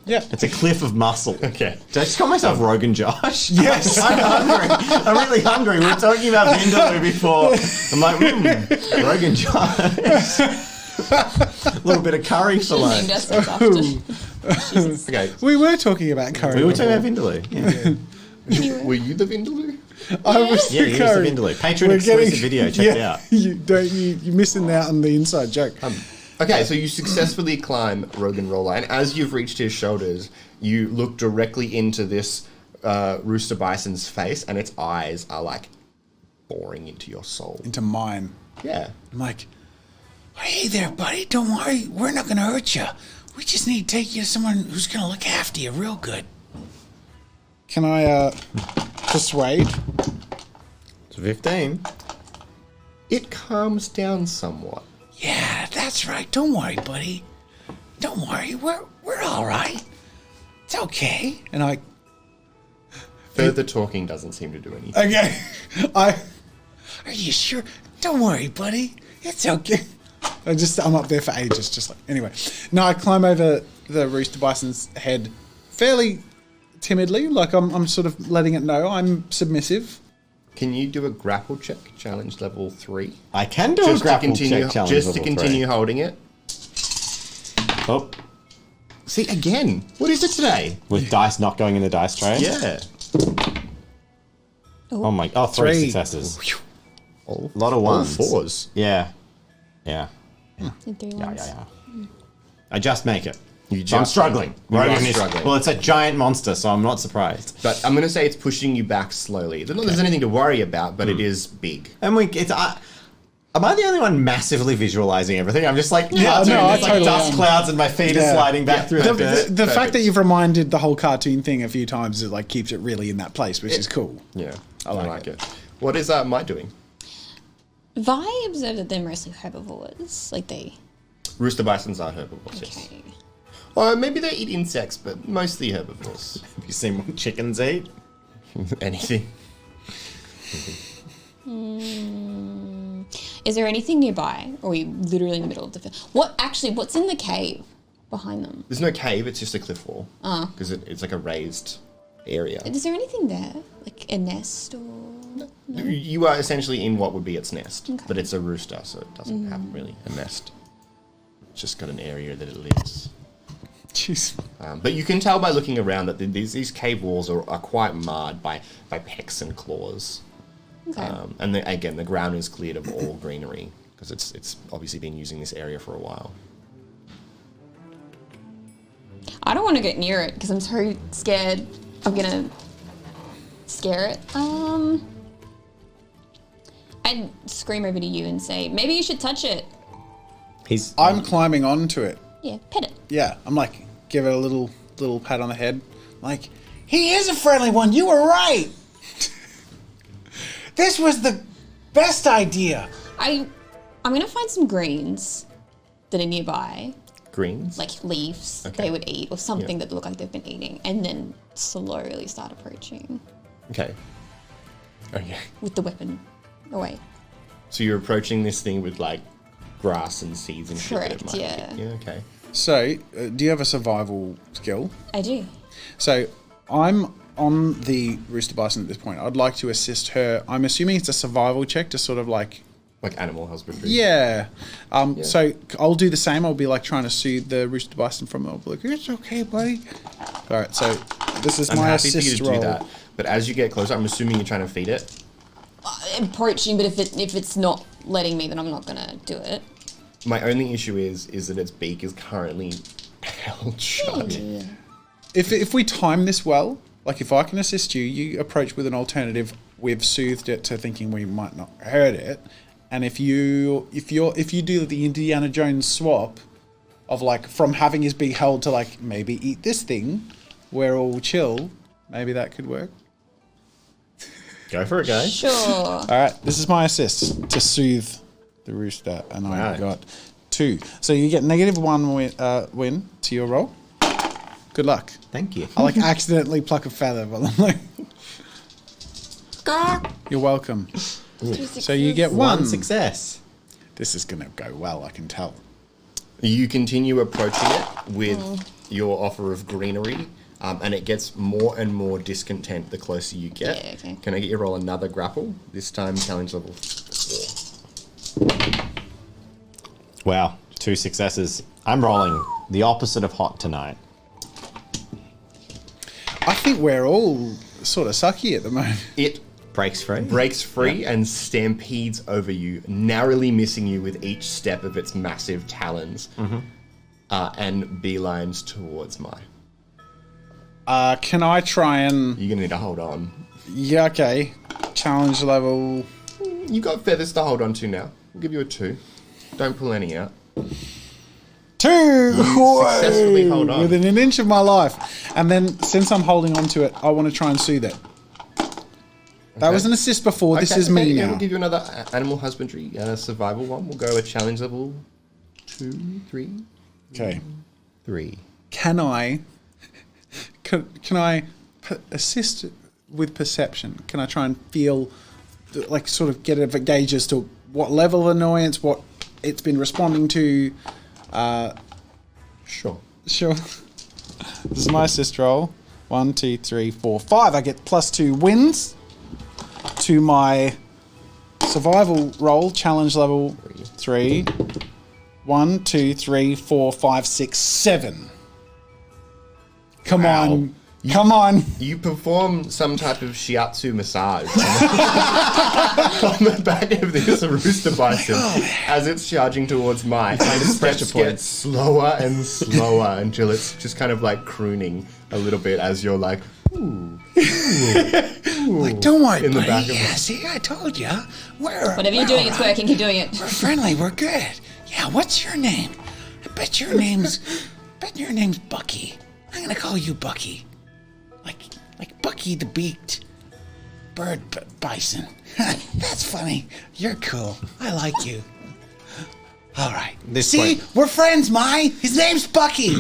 Yeah. It's a cliff of muscle. Okay. Did I just call myself Rogan Josh? Yes. I'm hungry. I'm really hungry. We were talking about Vindaloo before. I'm like, Rogan Josh. A little bit of curry for Named lunch. us after. Okay. We were talking about curry. We were talking about Vindaloo. Yeah, Were you the Vindaloo? I was yeah the he was curry. the Vindaloo. Patreon We're exclusive getting- video. Check it out. You're missing out on the inside joke. Okay, so you successfully climb Rogan Roller, and as you've reached his shoulders, you look directly into this rooster bison's face, and its eyes are like boring into your soul. Into mine. Yeah. I'm like, Hey there, buddy. Don't worry. We're not going to hurt you. We just need to take you to someone who's going to look after you real good. can I persuade? It's 15. It calms down somewhat. Yeah, that's right. Don't worry, buddy. Don't worry. We're all right. It's okay. And I... Further talking doesn't seem to do anything. Okay. Are you sure? Don't worry, buddy. It's okay. I'm up there for ages, just like... Anyway. No, I climb over the rooster bison's head fairly timidly. Like, I'm sort of letting it know I'm submissive. Can you do a grapple check, challenge level 3? I can do Just a grapple to continue, check challenge just to level continue 3. holding it. Oh, See, again, what is it today? with dice not going in the dice tray? Yeah. Oh my... Oh, three 3. successes. All, A lot of all ones. 4s. Yeah. Yeah. Did 3 ones. Yeah. I just make it. You I'm just- struggling. You are Rogan is- struggling. Well, it's a giant monster, so I'm not surprised. But I'm going to say it's pushing you back slowly. Not that there's anything to worry about, but it is big. And am I the only one massively visualizing everything? I'm just like, Yeah, cartoon. no, I There's like totally dust am. clouds and my feet are Yeah. sliding back through The, the dirt. the fact Perfect. that you've reminded the whole cartoon thing a few times, it like keeps it really in that place, which is cool. Yeah, I like it. What is Mike doing? Vi observed that they're mostly herbivores. Like they. Rooster bisons are herbivores, yes. Okay. Or maybe they eat insects, but mostly herbivores. Have you seen what chickens eat? Anything. Is there anything nearby? Or are you literally in the middle of the field? What's in the cave behind them? There's no cave, it's just a cliff wall. Because it's like a raised area. Is there anything there? Like a nest or. You are essentially in what would be its nest, Okay. but it's a rooster, so it doesn't have really a nest. It's just got an area that it lives. Jeez. But you can tell by looking around that these cave walls are quite marred by pecks and claws. Okay. And again, the ground is cleared of all greenery because it's obviously been using this area for a while. I don't want to get near it because I'm so scared I'm gonna scare it. I'd scream over to you and say, maybe you should touch it. I'm climbing onto it. Yeah, pet it. Yeah, I'm like, give it a little pat on the head. Like, He is a friendly one. You were right. This was the best idea. I'm gonna find some greens that are nearby, Greens? like leaves they would eat or something that look like they've been eating, and then slowly start approaching Okay. Okay. with the weapon away. So you're approaching this thing with like grass and seeds and shit. that it Correct, might yeah. eat. Yeah, okay. so, do you have a survival skill? I do. So, I'm on the rooster bison at this point. I'd like to assist her. I'm assuming it's a survival check to sort of like... Like animal husbandry. Yeah. So, I'll do the same. I'll be like trying to soothe the rooster bison from... I'll be like, it's okay, buddy. All right, so this is I'm my happy for you assist to roll. do that. But as you get closer, I'm assuming you're trying to feed it. Approaching, but if it's not letting me, then I'm not gonna do it. My only issue is that its beak is currently held shut. If we time this well, like if I can assist you, you approach with an alternative. We've soothed it to thinking we might not hurt it, and if you do the Indiana Jones swap of like from having his beak held to like maybe eat this thing, we're all chill. Maybe that could work. Go for it, guys. Sure. All right, this is my assist to soothe the rooster, and I Wow. got 2. So you get -1 win to your roll. Good luck. Thank you. I like accidentally pluck a feather, but I'm like, you're welcome. So you get One 1 success. This is gonna go well, I can tell. You continue approaching it with your offer of greenery, and it gets more and more discontent the closer you get. Yeah, okay. Can I get you to roll another grapple? This time challenge level 4. Wow, 2 successes. I'm rolling the opposite of hot tonight. I think we're all sort of sucky at the moment. It Breaks free. breaks free and stampedes over you, narrowly missing you with each step of its massive talons, and beelines towards my. Can I try and... You're gonna need to hold on. Yeah, okay. Challenge level... You got feathers to hold on to now. We'll give you a 2. Don't pull any out. 2! Successfully hold on. Within an inch of my life. And then, since I'm holding on to it, I want to try and soothe it. That was an assist before. This is me yeah, now. We'll give you another animal husbandry survival one. We'll go with challenge level 2, 3. Okay. 3. Can I assist with perception? Can I try and feel, like, sort of get a gauge as to what level of annoyance, what it's been responding to? Sure. Sure. This is my assist roll. 1, 2, 3, 4, 5. I get +2 wins to my survival roll, challenge level 3. 1, 2, 3, 4, 5, 6, 7. Come Wow. on. Come on. You perform some type of shiatsu massage on the back of this rooster bison as it's charging towards mine. And the steps get slower and slower until it's just kind of like crooning a little bit as you're like, Like, don't worry, in the buddy. back of Yeah, it. see, I told you. Whatever you're doing, it's working. Keep doing it. We're friendly. We're good. Yeah. What's your name? I bet your name's Bucky. I'm gonna call you Bucky. Like Bucky the beaked bird bison. That's funny. You're cool. I like you. All right. This See, point- we're friends, Mai. His name's Bucky.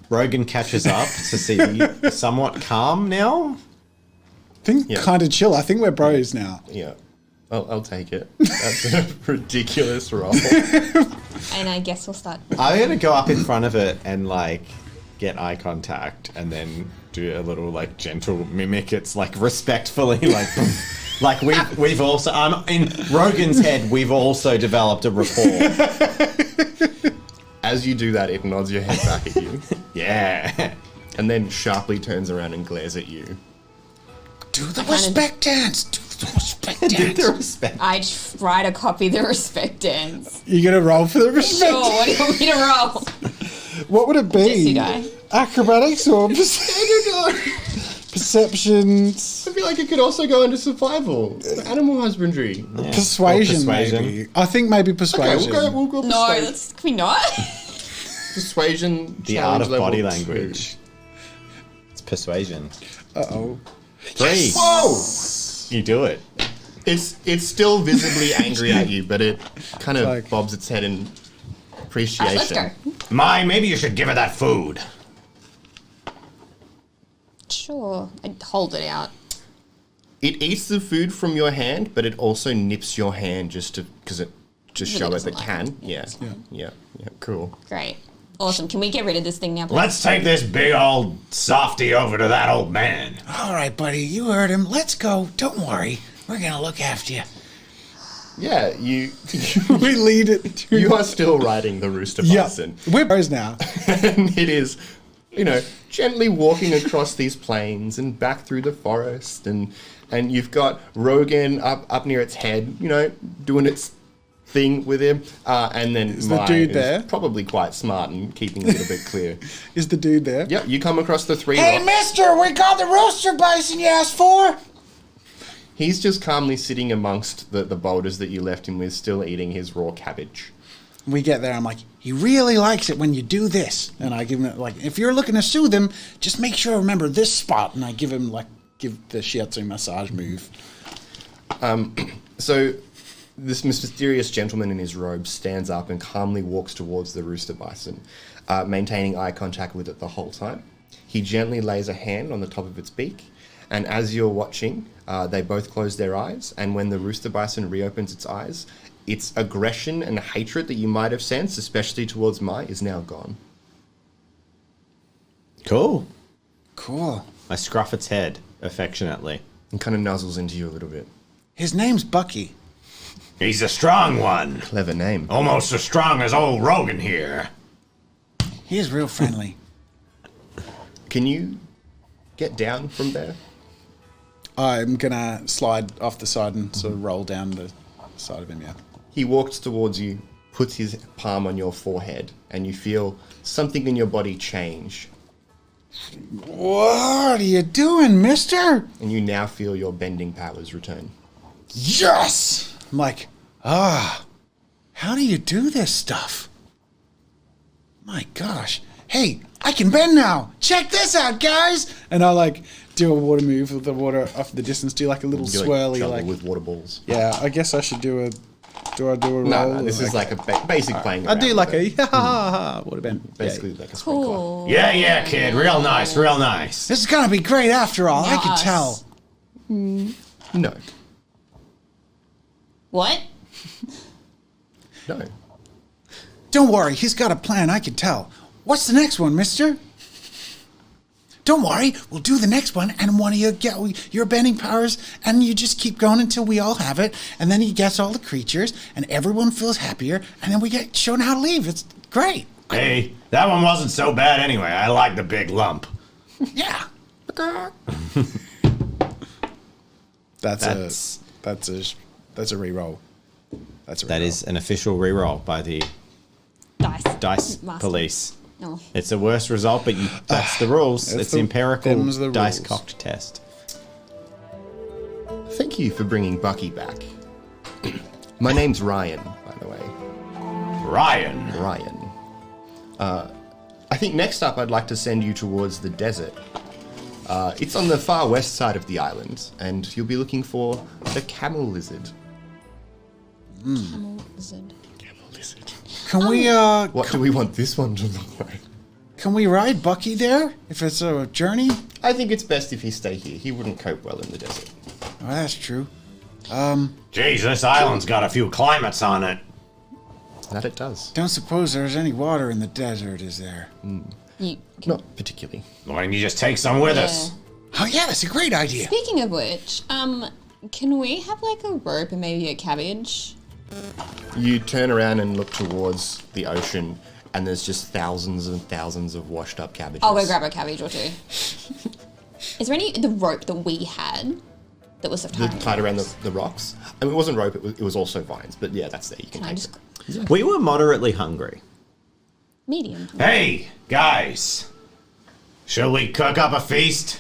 Rogan catches up to see you somewhat calm now. I think Yeah. kind of chill. I think we're bros now. Yeah. I'll take it. That's a ridiculous roll. And I guess we'll start. I'm gonna go up in front of it and like get eye contact, and then do a little like gentle mimic. It's like respectfully, like we've also. I'm in Rogan's head. We've also developed a rapport. As you do that, it nods your head back at you Yeah. and then sharply turns around and glares at you. Do the respect dance. Do the respect Did dance. the respect. I try to copy the respect dance. You gonna roll for the respect? Sure, what do you want me to roll? What would it be? Jesse die. Acrobatics or perceptions? I feel like it could also go into survival, animal husbandry. Persuasion, maybe. I think maybe Okay, persuasion. we'll go No, persuasion. can we not? Persuasion. The challenge art of level body 2. language. It's persuasion. Uh-oh. 3. Whoa! You do it. It's still visibly angry at you, but it kind of Like- bobs its head in appreciation. Alright, let's go. Maybe you should give it that food. Sure. I'd hold it out. It eats the food from your hand, but it also nips your hand just to because it just Really show it doesn't that like can. it. Yeah. Cool. Great. Awesome. Can we get rid of this thing now, please? Let's take this big old softy over to that old man. All right, buddy, you heard him. Let's go. Don't worry. We're going to look after you. Yeah, you We lead it to... you are still riding the rooster Yeah. bison. We're bros now. And it is, gently walking across these plains and back through the forest, and you've got Rogan up near its head, doing its thing with him, and then Is the Mai dude is there? probably quite smart and keeping a little bit clear. Is the dude there? Yep, you come across the 3 Hey, rocks. mister, we got the rooster bison you asked for. He's just calmly sitting amongst the boulders that you left him with, still eating his raw cabbage. We get there, I'm like, He really likes it when you do this. and I give him, if you're looking to soothe him, just make sure to remember this spot. And I give him, give the shiatsu massage move. So this mysterious gentleman in his robe stands up and calmly walks towards the rooster bison, maintaining eye contact with it the whole time. He gently lays a hand on the top of its beak, and as you're watching, they both close their eyes, and when the rooster bison reopens its eyes, its aggression and hatred that you might have sensed, especially towards Mai, is now gone. Cool. Cool. I scruff its head affectionately. And kind of nuzzles into you a little bit. His name's Bucky. He's a strong one. Clever name. Almost as strong as old Rogan here. He is real friendly. Can you get down from there? I'm going to slide off the side and sort of roll down the side of him, yeah. He walks towards you, puts his palm on your forehead, and you feel something in your body change. What are you doing, mister? And you now feel your bending powers return. Yes! I'm like, How do you do this stuff? my gosh. Hey, I can bend now. Check this out, guys. And I do a water move with the water off the distance. Do a little You swirly, juggle with water balls. Yeah, I guess I should do a. Do I do a roll? No, this is like a basic playing. I do around like with a it. water bend. basically Yeah. like a sprinkler. Cool. Yeah, kid. Real nice, real nice. This is gonna be great after all, I can Yes. tell. No, What? no. Don't worry, he's got a plan, I can tell. What's the next one, mister? Don't worry, we'll do the next one, and one of you get your bending powers, and you just keep going until we all have it, and then he gets all the creatures, and everyone feels happier, and then we get shown how to leave. It's great. Hey, that one wasn't so bad anyway. I like the big lump. Yeah. That's That's- a re-roll. That's a That re-roll. is an official reroll by the Dice Master. Police. No. It's a worse result, but that's the rules. It's It's the- the empirical them's the dice rules. cocked test. Thank you for bringing Bucky back. My name's Ryan, by the way. Ryan. Ryan. I think next up I'd like to send you towards the desert. It's on the far west side of the island, and you'll be looking for the camel lizard. Camel lizard. Camel lizard. Can we What do we want this one to look like? can we ride Bucky there if it's a journey? I think it's best if he stay here. He wouldn't cope well in the desert. Oh, that's true. Jeez, this island's got a few climates on it. That it does. Don't suppose there's any water in the desert, is there? You, Not particularly. Why don't you just take some with us? Oh yeah, that's a great idea. Speaking of which, can we have a rope and maybe a cabbage? You turn around and look towards the ocean, and there's just thousands and thousands of washed up cabbages. I'll go grab a cabbage or two. Is there the rope that we had that was Tied around the rocks. I mean, it wasn't rope, it was also vines, but yeah, that's there. You can Can I take just We were moderately hungry. medium? Hey, guys. Shall we cook up a feast?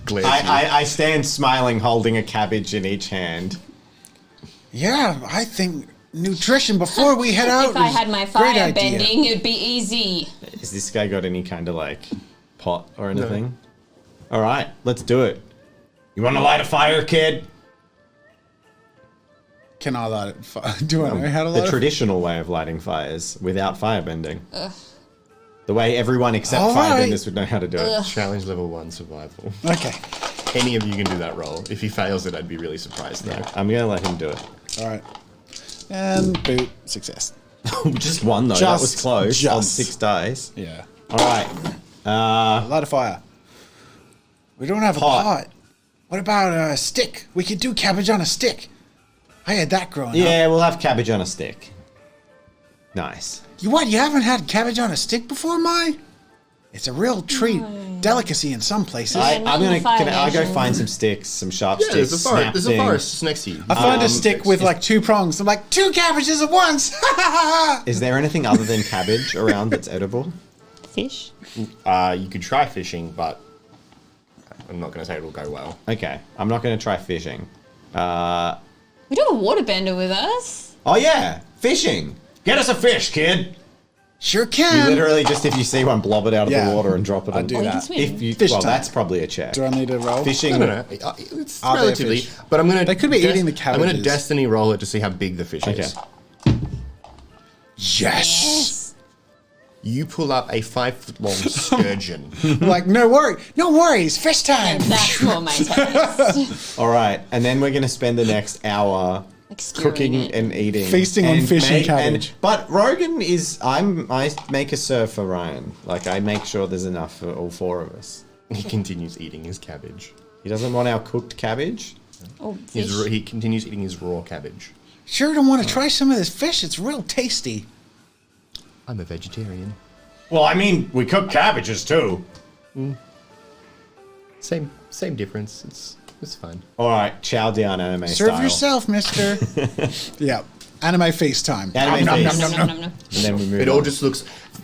Glares I stand smiling, holding a cabbage in each hand. Yeah, I think nutrition before we head out. If I is had my a great fire idea. bending, it'd be easy. Has this guy got any kind of like pot or anything? All right, let's do it. You want to light a fire, kid? Can I light it? Do I know how to light The it? traditional way of lighting fires without firebending. The way everyone except All right. firebenders would know how to do it. Challenge level 1 survival. Okay. Any of you can do that roll. If he fails it, I'd be really surprised though. I'm gonna let him do it. All right. And boot. Success. Just one though. That was Just- close on just. 6 dice. Yeah. All right. Light a fire. We don't have Pot. a pot. What about a stick? We could do cabbage on a stick. I had that growing up. Yeah, we'll have cabbage on a stick. Nice. You what? You haven't had cabbage on a stick before, Mai? It's a real treat, delicacy in some places. I'm not in gonna. the fire I'll go version. find some sticks, some sharp Yeah, sticks. there's a forest. snap There's a things. forest just next to you. I find a stick with like 2 prongs. I'm like, 2 cabbages at once. Is there anything other than cabbage around that's edible? Fish? You could try fishing, but I'm not going to say it'll go well. Okay, I'm not gonna try fishing. We do have a waterbender with us. Oh yeah, fishing. Get us a fish, kid. Sure You can. literally just if you see one, blob it out of Yeah, the water and drop it. I in. do Oh, you can that. swim. If you, Fish well, time. that's probably a check. Do I need to roll? Fishing. No. It's Are they relatively, fish? but I'm going to. They could be eating the I'm going to cabbages. destiny roll it to see how big the fish Okay. is. Yes. Yes. You pull up a 5-foot-long sturgeon. Like, No worries. Fish time. That's more my taste. All right, and then we're gonna spend the next hour Like skewering cooking it. and eating, Feasting on fish and cabbage. but Rogan is. I make a serve for Ryan. Like I make sure there's enough for all 4 of us. He continues eating his cabbage. He doesn't want our cooked cabbage. Oh, fish. He continues eating his raw cabbage. Sure don't want to try some of this fish. It's real tasty. I'm a vegetarian. Well, I mean, we cook cabbages too. Same difference. It's fine. All right, chow down anime Serve style. yourself, mister. yeah. Anime feast time. Anime Nom, feast. nom, nom, nom, nom. And then we move. It all on. just looks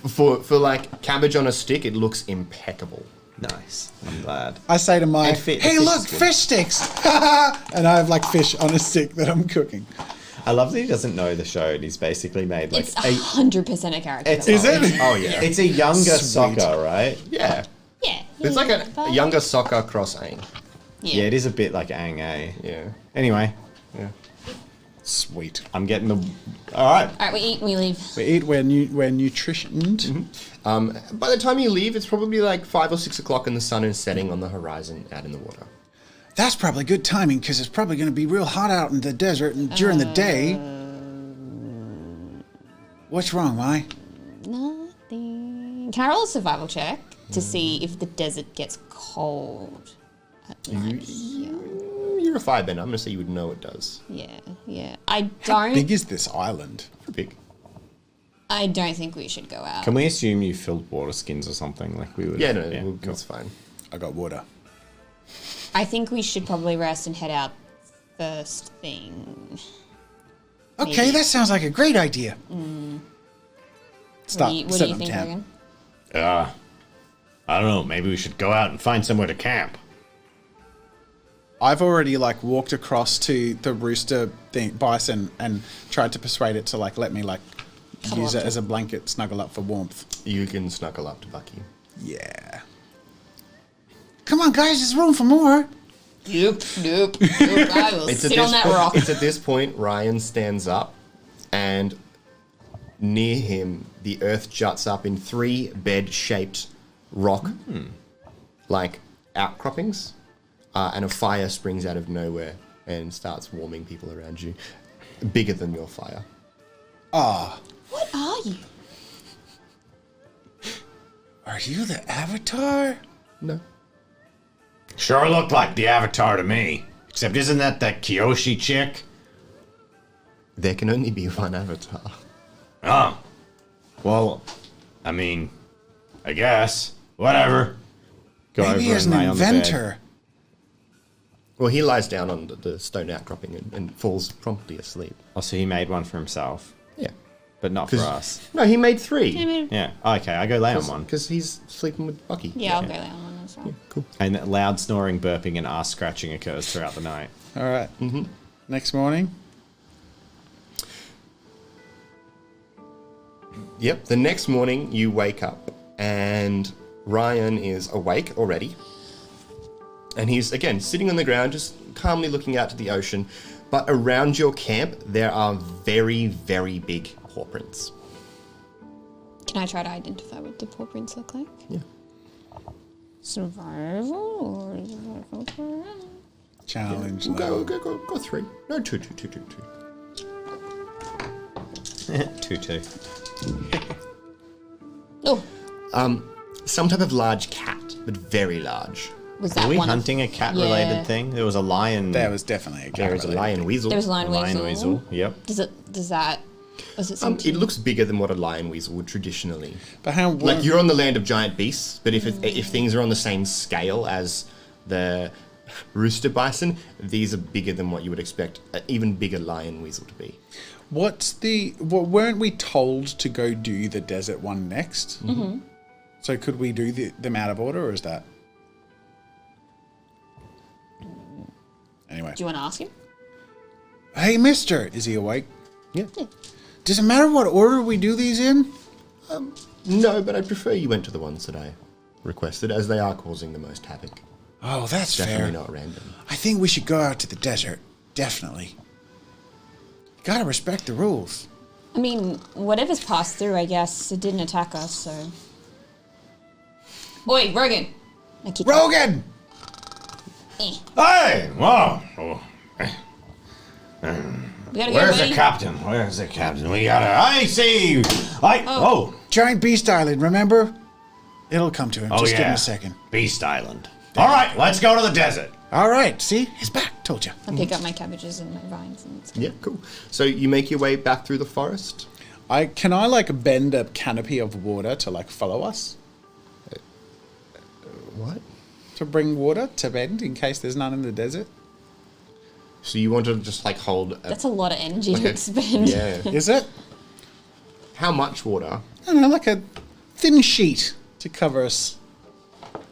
for like cabbage on a stick. It looks impeccable. nice. I'm glad. I say to Mike, And the Hey, fish look, is good. fish sticks. and I have like fish on a stick that I'm cooking. I love that he doesn't know the show. And he's basically made like It's 100% a character. It's- Is it? Oh yeah. It's a younger Sweet. soccer, right? Yeah. Yeah. It's like a younger soccer cross aim. Yeah, it is a bit like Aang, eh? Yeah. Anyway, Yeah. Sweet. I'm getting the. All right. All right, we eat and we leave. We eat, we're nutritioned. By the time you leave, it's probably like 5 or 6 o'clock and the sun is setting on the horizon out in the water. That's probably good timing because it's probably going to be real hot out in the desert and during the day. What's wrong, Mai? Nothing. Can I roll a survival check to see if the desert gets cold at night? You're a firebender. I'm going to say you would know it does. Yeah. I Big don't. is this island? Big. I don't think we should go out. Can we assume you filled water skins or something like we would? Yeah, no, cool. that's fine. I got water. I think we should probably rest and head out first thing. Okay, Maybe. that sounds like a great idea. Stop. What do set you up think, camp. Rogan? I don't know. Maybe we should go out and find somewhere to camp. I've already like walked across to the rooster thing, bison, and tried to persuade it to like let me like Cuddle use up it to as a blanket, snuggle up for warmth. You can snuggle up to Bucky. Yeah. Come on, guys, there's room for more. Nope. I will sit on that rock. It's at this point Ryan stands up, and near him the earth juts up in 3 bed-shaped rock, like outcroppings, and a fire springs out of nowhere and starts warming people around you, bigger than your fire. What are you? Are you the Avatar? No. Sure looked like the Avatar to me. Except isn't that Kyoshi chick? There can only be one avatar. Oh. Well, I mean, I guess. Whatever. Go Maybe over as and an lay on the bed. inventor. Well, he lies down on the stone outcropping and falls promptly asleep. Oh, so he made one for himself. Yeah. but not for us. No, he made 3. Yeah. Okay, I go lay on one. Because he's sleeping with Bucky. Yeah, I'll go there on one as well. Cool. And loud snoring, burping, and ass scratching occurs throughout the night. All right. Next morning. Yep. The next morning, you wake up, and Ryan is awake already. And he's, again, sitting on the ground, just calmly looking out to the ocean. But around your camp, there are very, very big paw prints. Can I try to identify what the paw prints look like? Yeah. Survival or survival? Challenge Go level. 3. No, 2. 2-2. Oh, Some type of large cat, but very large. was that Are we one? hunting a cat-related Yeah. thing? There was a lion. There was definitely a cat. There is a lion weasel. There was a lion lion weasel. weasel. Yep. Does that? Was it something? It looks bigger than what a lion weasel would traditionally. But how? Like you're on the land of giant beasts, but if things are on the same scale as the rooster bison, these are bigger than what you would expect an even bigger lion weasel to be. Weren't we told to go do the desert one next? Mm-hmm. So could we do them out of order, or is that? Anyway. Do you want to ask him? Hey, mister, is he awake? Yeah. Does it matter what order we do these in? No, but I prefer you went to the ones that I requested, as they are causing the most havoc. Oh, that's Definitely fair. not random. I think we should go out to the desert. Definitely. Gotta respect the rules. I mean, whatever's passed through, I guess it didn't attack us, so. Oi, Rogan. I keep Rogan! Eh. Hey! Whoa! Oh. We gotta go, Where's buddy. the captain? Where's the captain? We gotta. I see you! Oh! Giant Beast Island, remember? It'll come to him. Oh, Just give him yeah. a second. Beast Island. Alright, let's go to the desert. All right, see? He's back. Told you. I pick up my cabbages and my vines and stuff. Yeah, cool. So you make your way back through the forest. Can I like bend a canopy of water to like follow us? What? To bring water to bend in case there's none in the desert? So you want to just like hold a, That's a lot of energy like to a- expend. Yeah. Is it? How much water? I don't know, like a thin sheet to cover us.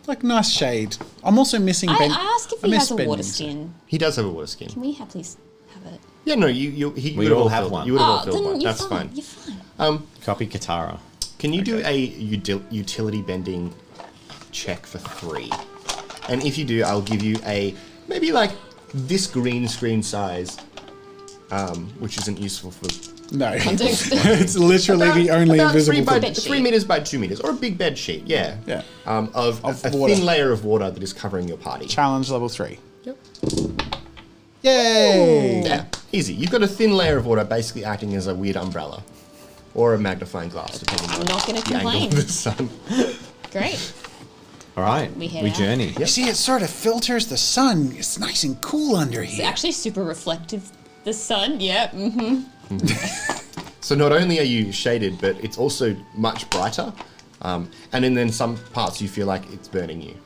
Like nice shade. I'm also missing I bend. asked if I he miss has a water bending. skin. He does have a water skin. Can we please have it? Yeah, no, he We would all all have filled one. You would have all Oh, filled then one. you're That's fine. fine. You're fine. Copy Katara. Can you do a utility bending check for 3? And if you do, I'll give you a maybe like this green screen size, which isn't useful for. No. Context. It's literally the only about invisible thing. bed 3 sheet. meters by 2 meters, or a big bed sheet. Yeah. Yeah. Of a water. thin layer of water that is covering your party. Challenge level 3. Yep. Yay! Yeah, easy. You've got a thin layer of water basically acting as a weird umbrella. Or a magnifying glass, depending I'm on not going to the angle complain. of the sun. Great. All right. We head We out. journey. You see, it sort of filters the sun. It's nice and cool under It's here. actually super reflective. The sun, yeah. So not only are you shaded, but it's also much brighter. And then some parts you feel like it's burning you.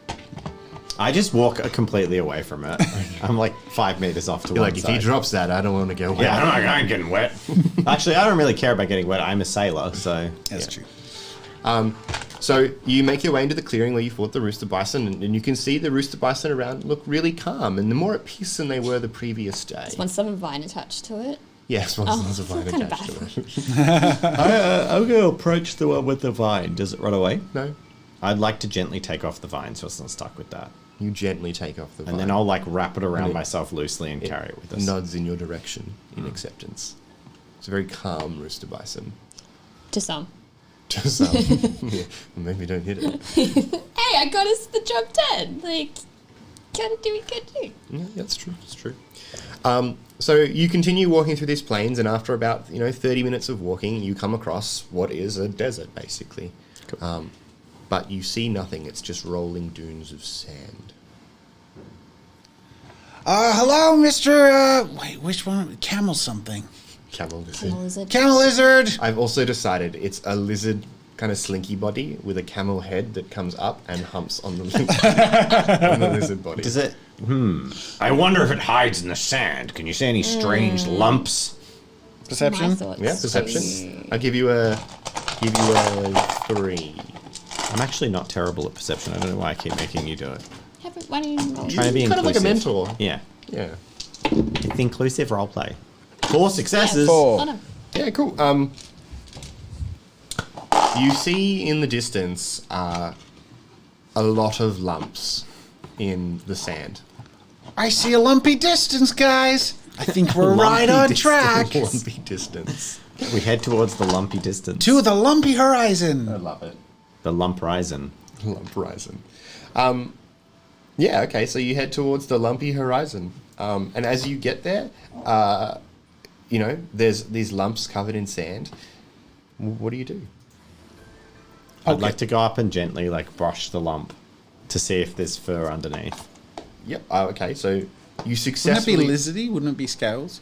I just walk completely away from it. I'm like 5 meters off to You're one like, if he side. drops that, I don't want to go. Yeah, I ain't getting wet. Actually, I don't really care about getting wet. I'm a sailor, so That's true. So you make your way into the clearing where you fought the rooster bison, and you can see the rooster bison around look really calm, and they're more at peace than they were the previous day. One some vine attached to it. Yes, once there's a vine kinda attached to it. I'm going to approach the one with the vine. Does it run away? No, I'd like to gently take off the vine so it's not stuck with that. you gently take off the vine. And then I'll like wrap it around And it- myself loosely and carry it with us. nods in your direction in acceptance. It's a very calm rooster bison. To some. Just yeah, maybe don't hit it. Hey, I got us the job done. Like, gotta do what you gotta do. Yeah, that's true. That's true. So you continue walking through these plains, and after about 30 minutes of walking, you come across what is a desert, basically. But you see nothing. It's just rolling dunes of sand. Hello, Mr. Wait, which one? Camel something. Camel lizard. Camel lizard. Camel lizard! I've also decided it's a lizard kind of slinky body with a camel head that comes up and humps on the, on the lizard body. Does it? I wonder if it hides in the sand. Can you see any strange lumps? Perception? My thoughts. Yeah, perception. I'll give you a 3. I'm actually not terrible at perception. I don't know why I keep making you do it. Why don't you roll? Trying to be Kind of like a inclusive. mentor. Yeah. Yeah. It's inclusive roleplay. 4 successes. 4. Hold on. Yeah, cool. You see in the distance a lot of lumps in the sand. I see a lumpy distance, guys. I think we're right on Lumpy track. Lumpy distance. We head towards the lumpy distance. To the lumpy horizon. I love it. The lump horizon. Lump horizon. Yeah, okay, so you head towards the lumpy horizon. And as you get there, you know, there's these lumps covered in sand. What do you do? I'd like to go up and gently brush the lump to see if there's fur underneath. Yep. Okay, so you Wouldn't it successfully... be lizardy? Wouldn't it be scales?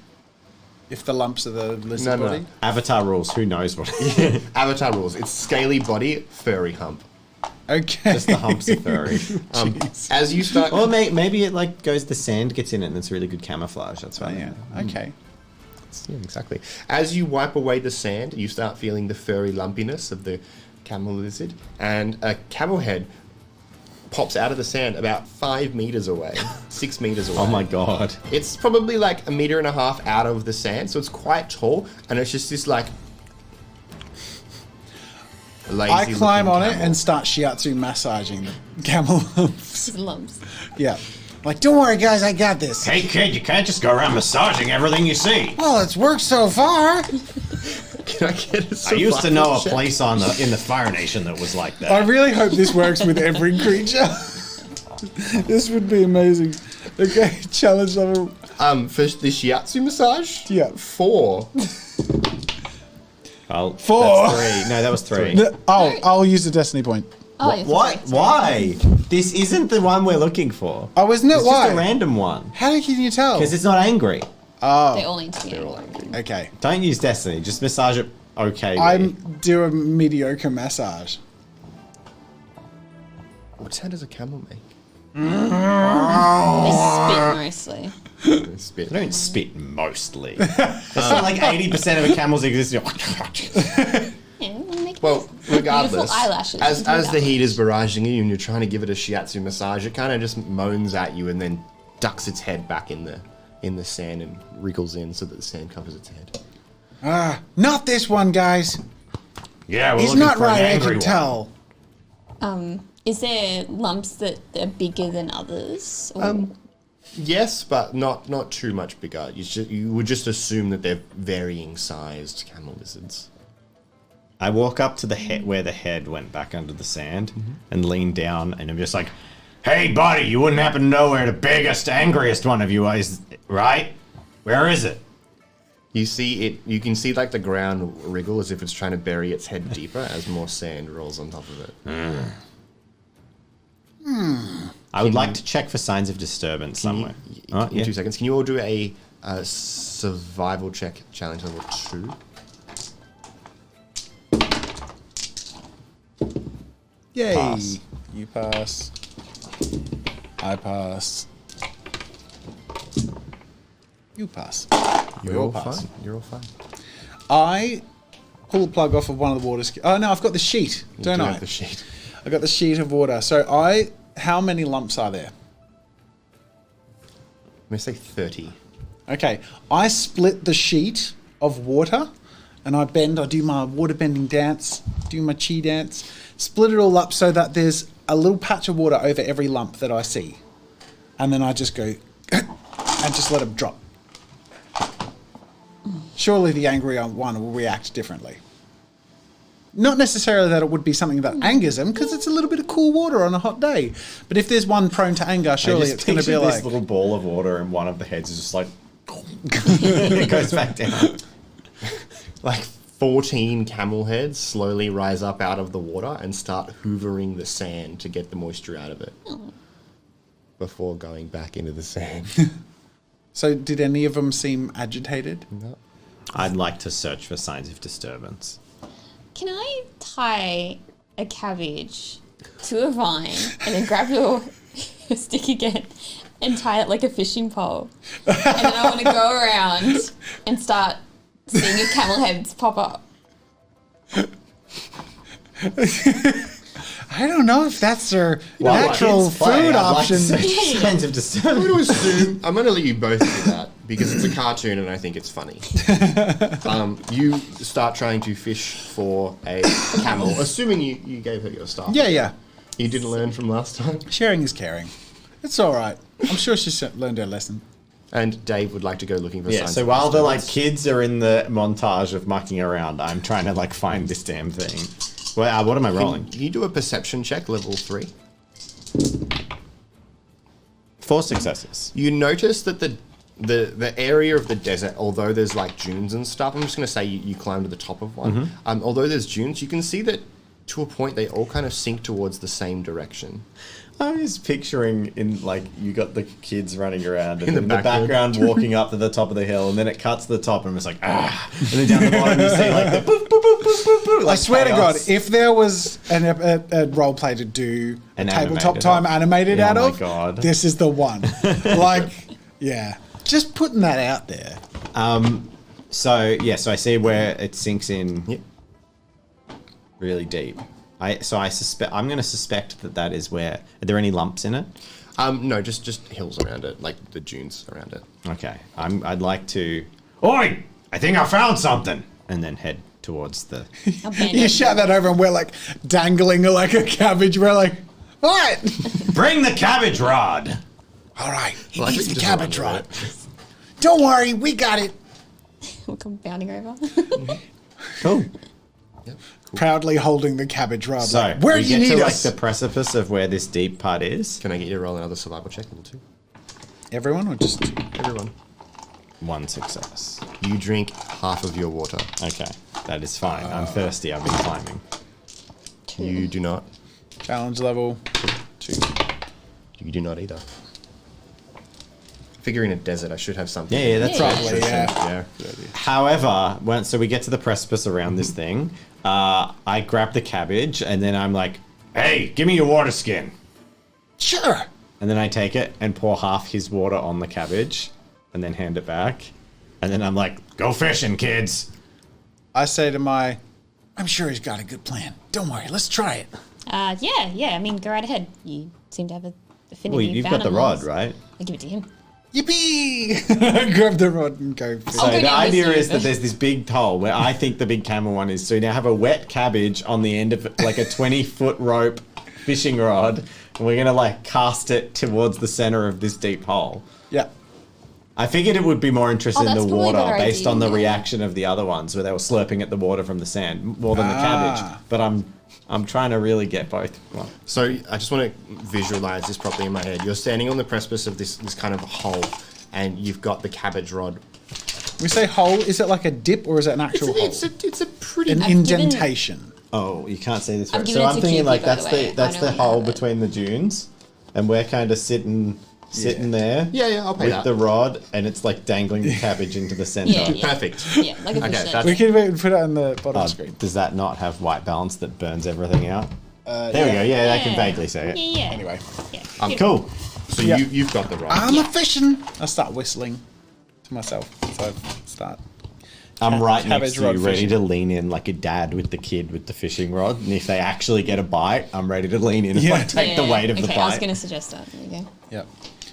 If the lumps are the lizard No. body? Avatar rules. Who knows what? Avatar rules. It's scaly body, furry hump. Okay. Just the humps are furry. As you start... Or maybe it goes. The sand gets in it, and it's really good camouflage. That's Oh, right. yeah. Okay. Yeah, exactly. As you wipe away the sand, you start feeling the furry lumpiness of the camel lizard, and a camel head pops out of the sand about 5 meters away, 6 meters away. Oh my god. It's probably like 1.5 meters out of the sand, so it's quite tall, and it's just this lazy I climb looking on it camel. and start shiatsu massaging the camel lumps. Lumps. Yeah. Like, don't worry, guys, I got this. Hey, kid, you can't just go around massaging everything you see. Well, it's worked so far. Can I get a I used to know a survival check? place in the Fire Nation that was like I that. really hope this works with every creature. This would be amazing. Okay, challenge level. For the shiatsu massage? Yeah. 4. Well, 4. That's 3. No, that was 3. Oh, I'll use the destiny point. Oh, you're What? correct. Why? This isn't the one we're looking for. Oh, isn't it? It's Why? just a random one. How can you tell? Because it's not angry. They all need to be angry. Okay. Don't use destiny. Just massage it. Okay. I'm do a mediocre massage. What sound does a camel make? They spit mostly. Spit. They don't spit mostly. It's not like 80% of a camel's existence. Yeah, make Well, regardless, Beautiful eyelashes. as the heat is barraging you and you're trying to give it a shiatsu massage, it kind of just moans at you and then ducks its head back in the sand and wriggles in so that the sand covers its head. Not this one, guys. Yeah, we're He's looking not for an right, I angry can one. tell. Is there lumps that are bigger than others? Or- Yes, but not too much bigger. You would just assume that they're varying sized camel lizards. I walk up to the head where the head went back under the sand and lean down, and I'm just like, Hey, buddy, you wouldn't happen to know where the biggest, angriest one of you is, right? Where is it? You see it. You can see like the ground wriggle as if it's trying to bury its head deeper as more sand rolls on top of it. I would like to check for signs of disturbance somewhere. Oh, In yeah. 2 seconds, can you all do a survival check challenge level 2? Yay. Pass. You pass. I pass. You pass. We all pass. fine. You're all fine. I pull the plug off of one of the water. Oh no, I've got the sheet, You don't do I? have the sheet. I got the sheet of water. So how many lumps are there? I'm gonna say 30. Okay, I split the sheet of water, and I do my water bending dance, do my chi dance, split it all up so that there's a little patch of water over every lump that I see, and then I just go and just let them drop. Surely the angry one will react differently. Not necessarily that it would be something that angers him, because it's a little bit of cool water on a hot day. But if there's one prone to anger, surely I it's just going to be picture this like, little ball of water, and one of the heads is just like, it goes back down. Like 14 camel heads slowly rise up out of the water and start hoovering the sand to get the moisture out of it before going back into the sand. So did any of them seem agitated? No. I'd like to search for signs of disturbance. Can I tie a cabbage to a vine and then grab your stick again and tie it like a fishing pole? And then I want to go around and start seeing if camel heads pop up. I don't know if that's their Well, natural kids play, food I'd like to option. say Depends of I'm going discernment. to assume I'm going to let you both do that because it's a cartoon and I think it's funny. You start trying to fish for a camel, assuming you gave her your staff. Yeah. You didn't learn from last time. Sharing is caring. It's all right. I'm sure she learned her lesson. And Dave would like to go looking for Yeah, signs so of while the disturbance. kids are in the montage of mucking around, I'm trying to find this damn thing. Well, what am I rolling? Can you do a perception check, level 3? 4 successes. You notice that the area of the desert, although there's dunes and stuff, I'm just going to say you climb to the top of one. Although there's dunes, you can see that to a point they all kind of sink towards the same direction. I was picturing you got the kids running around and In the in the background walking up to the top of the hill, and then it cuts to the top and it's and then down the bottom you see the boop, boop, boop, boop, boop, boop, I swear chaos. to God, if there was a role play to do An tabletop animated time one. animated Yeah, out oh my of, God. this is the one. Yeah. Just putting that out there. So I see where it sinks in Yep. really deep. I'm going to suspect that is where. Are there any lumps in it? No, just hills around it, like the dunes around it. Okay. I'd like to, Oi! I think I found something. and then head towards the. You shout that over and we're dangling like a cabbage. We're like, what? Bring the cabbage rod. All right, he Well, I needs think the just cabbage run rod. with Don't worry, we got it. We'll come bounding over. Cool. Yep, cool. Proudly holding the cabbage rod. So where we do you get need to us? the precipice of where this deep part is. Can I get you to roll another survival check, level 2? Everyone or just Everyone. 1 success. You drink half of your water. Okay, that is fine. I'm thirsty. I've been climbing. You do not. challenge level? 2. You do not either. Figuring a desert, I should have something. Yeah, that's Yeah. right. Probably, yeah. Yeah, good idea. However, so we get to the precipice around this thing. I grab the cabbage and then I'm like, Hey, give me your water skin. Sure. and then I take it and pour half his water on the cabbage and then hand it back. And then I'm like, Go fishing, kids. I say to I'm sure he's got a good plan. Don't worry, let's try it. Yeah. I mean, go right ahead. You seem to have a affinity. well, with you've got the animals. rod, right? I give it to him. Yippee! Grab the rod and go. fish. So I'll go the down with idea you. is that there's this big hole where I think the big camel one is. So you now have a wet cabbage on the end of a 20-foot rope fishing rod, and we're gonna cast it towards the center of this deep hole. Yeah. I figured it would be more interested in that's the probably a water better based on the idea. reaction of the other ones where they were slurping at the water from the sand more than the Ah. cabbage. But I'm trying to really get both. Well, So I just want to visualize this properly in my head. You're standing on the precipice of this kind of hole, and you've got the cabbage rod. We say hole. Is it like a dip or is it an actual hole? It's a pretty. An I've given- indentation. oh, you can't see this. I've Right. given So it I'm to thinking Kiki, by that's the way. I that's know the what you hole have it. between the dunes, and we're kind of sitting there. Yeah, I'll pay with that. the rod, and it's dangling the cabbage into the center. Yeah. Perfect. Yeah, like a Okay, fish that's- We can put it on the bottom Oh, screen. does that not have white balance that burns everything out? There we go. Yeah, I can vaguely see it. Yeah. Anyway, Yeah. Cool. So Yeah. you've got the rod. I'm a fishing. I start whistling to myself. So I start. I'm right Cabbage next to rod you, ready fishing. to lean in like a dad with the kid with the fishing rod. And if they actually get a bite, I'm ready to lean in and Yeah. take the weight of the Okay, I was bite. going to suggest that. There you go. Yep.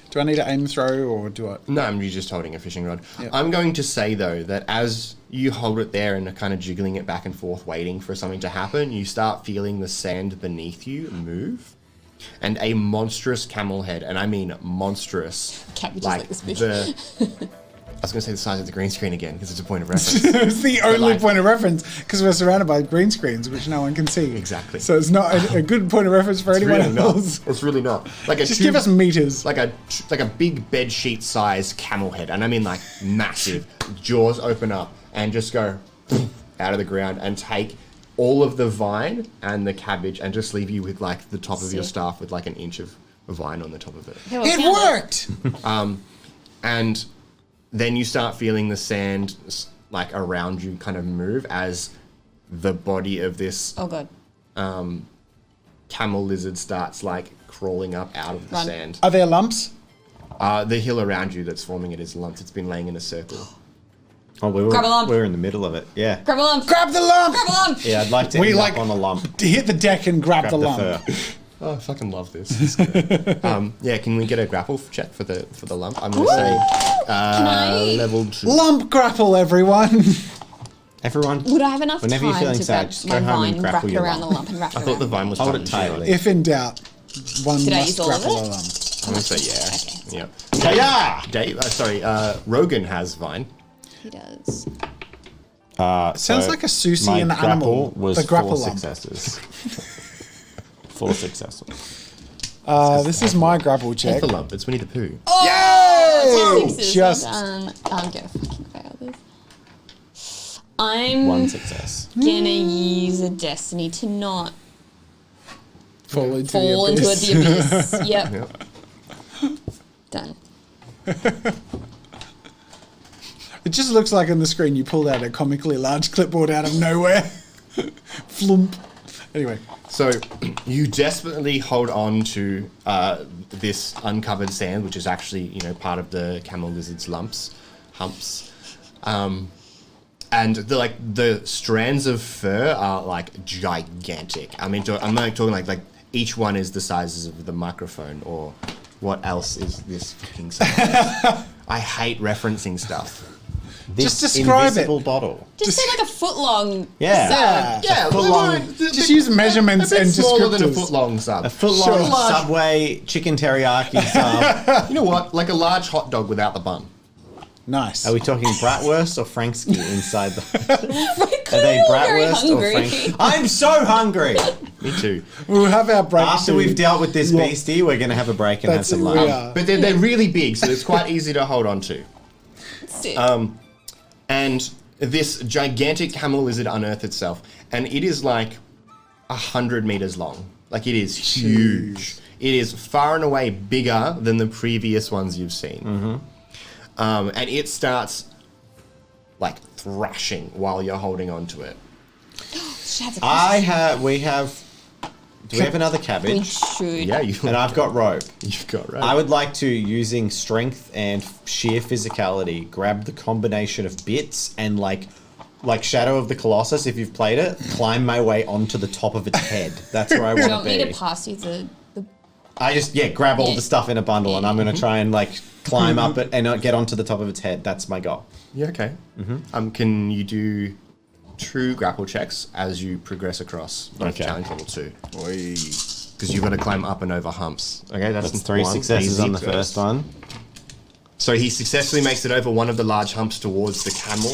Do I need to aim throw or do I? No, you're just holding a fishing rod. Yeah. I'm going to say, though, that as you hold it there and are kind of jiggling it back and forth, waiting for something to happen, you start feeling the sand beneath you move. And a monstrous camel head, and I mean monstrous. Cabbage is like this big. I was going to say the size of the green screen again, because it's a point of reference. It's the only like- point of reference because we're surrounded by green screens which no one can see. Exactly. So it's not a good point of reference for It's anyone really not. else. It's really not. Like a Just give us meters. like a big bed sheet size camel head, and I mean massive. Jaws open up and just go out of the ground and take all of the vine and the cabbage and just leave you with the top of your Sick. staff with an inch of vine on the top of it. Okay, well, It found worked. And then you start feeling the sand around you kind of move as the body of this Oh, God. camel lizard starts crawling up out of the Run. sand. Are there lumps? The hill around you that's forming it is lumps. It's been laying in a circle. Oh, Grab a lump. we were in the middle of it. Yeah. Grab a lump. Grab the lump. Grab a lump. Yeah, I'd like to We end like- up on a lump. To hit the deck and grab, Grab the the lump. fur. Oh, I fucking love this. It's good. Yeah, can we get a grapple check for the lump? I'm going to say I- level 2. Lump grapple, everyone. Everyone, Would I have enough whenever you're time feeling to sad, grab just my go home vine and and wrap grapple it your around the lump. lump and wrap it I around thought the vine was Hold done it too. tightly. If in doubt, one Did I must use all of grapple it? a lump. I'm going to say yeah. Okay. Yeah. Yeah. Dave, Rogan has vine. He does. Sounds like a Susie my and animal. grapple was The grapple 4 lump. successes. 4 successes. This is my grapple Take check. the lump. It's Winnie the Pooh. Oh, sixes. Just- I'm gonna fucking fail this. I'm 1 success. gonna use a destiny to not Fall into fall the into abyss. the abyss. Yep. Done. It just looks like on the screen you pulled out a comically large clipboard out of nowhere. Flump. Anyway, So you desperately hold on to this uncovered sand, which is actually part of the camel lizard's humps, and the strands of fur are like gigantic. I mean, I'm not talking like each one is the sizes of the microphone, or what else is this fucking size? I hate referencing stuff. Just describe it. invisible bottle. Just say like a foot long. Yeah. Yeah, foot long- Just use measurements a bit and smaller than a descriptors. foot long sub. A foot long Sure. Subway chicken teriyaki sub. You know what? Like a large hot dog without the bun. Nice. Are we talking bratwurst or Franksky inside the? Are Are they very bratwurst or hungry. Frank? I'm so hungry. Me too. We'll have our break After soon. we've dealt with this Yeah. beastie, we're gonna have a break and have That's some it, lunch. we are. But they're really big, so it's quite easy to hold on to. And this gigantic camel lizard unearthed itself, and it is like 100 meters long. Like, it is huge. It is far and away bigger than the previous ones you've seen. And it starts like thrashing while you're holding on to it. We have. Do we have another We cabbage? should. Yeah, And I've got rope. you've got right. I would like to, using strength and sheer physicality, grab the combination of bits and like Shadow of the Colossus, if you've played it, climb my way onto the top of its head. That's where I Do you want want to me be. to pass you the I just grab all Yeah. the stuff in a bundle, and I'm going to try and climb up it and get onto the top of its head. That's my goal. Yeah, okay. Can you do true grapple checks as you progress across Okay. challenge level 2? Because you've got to climb up and over humps. Okay, That's 3 one. successes Easy on the first one. So he successfully makes it over one of the large humps towards the camel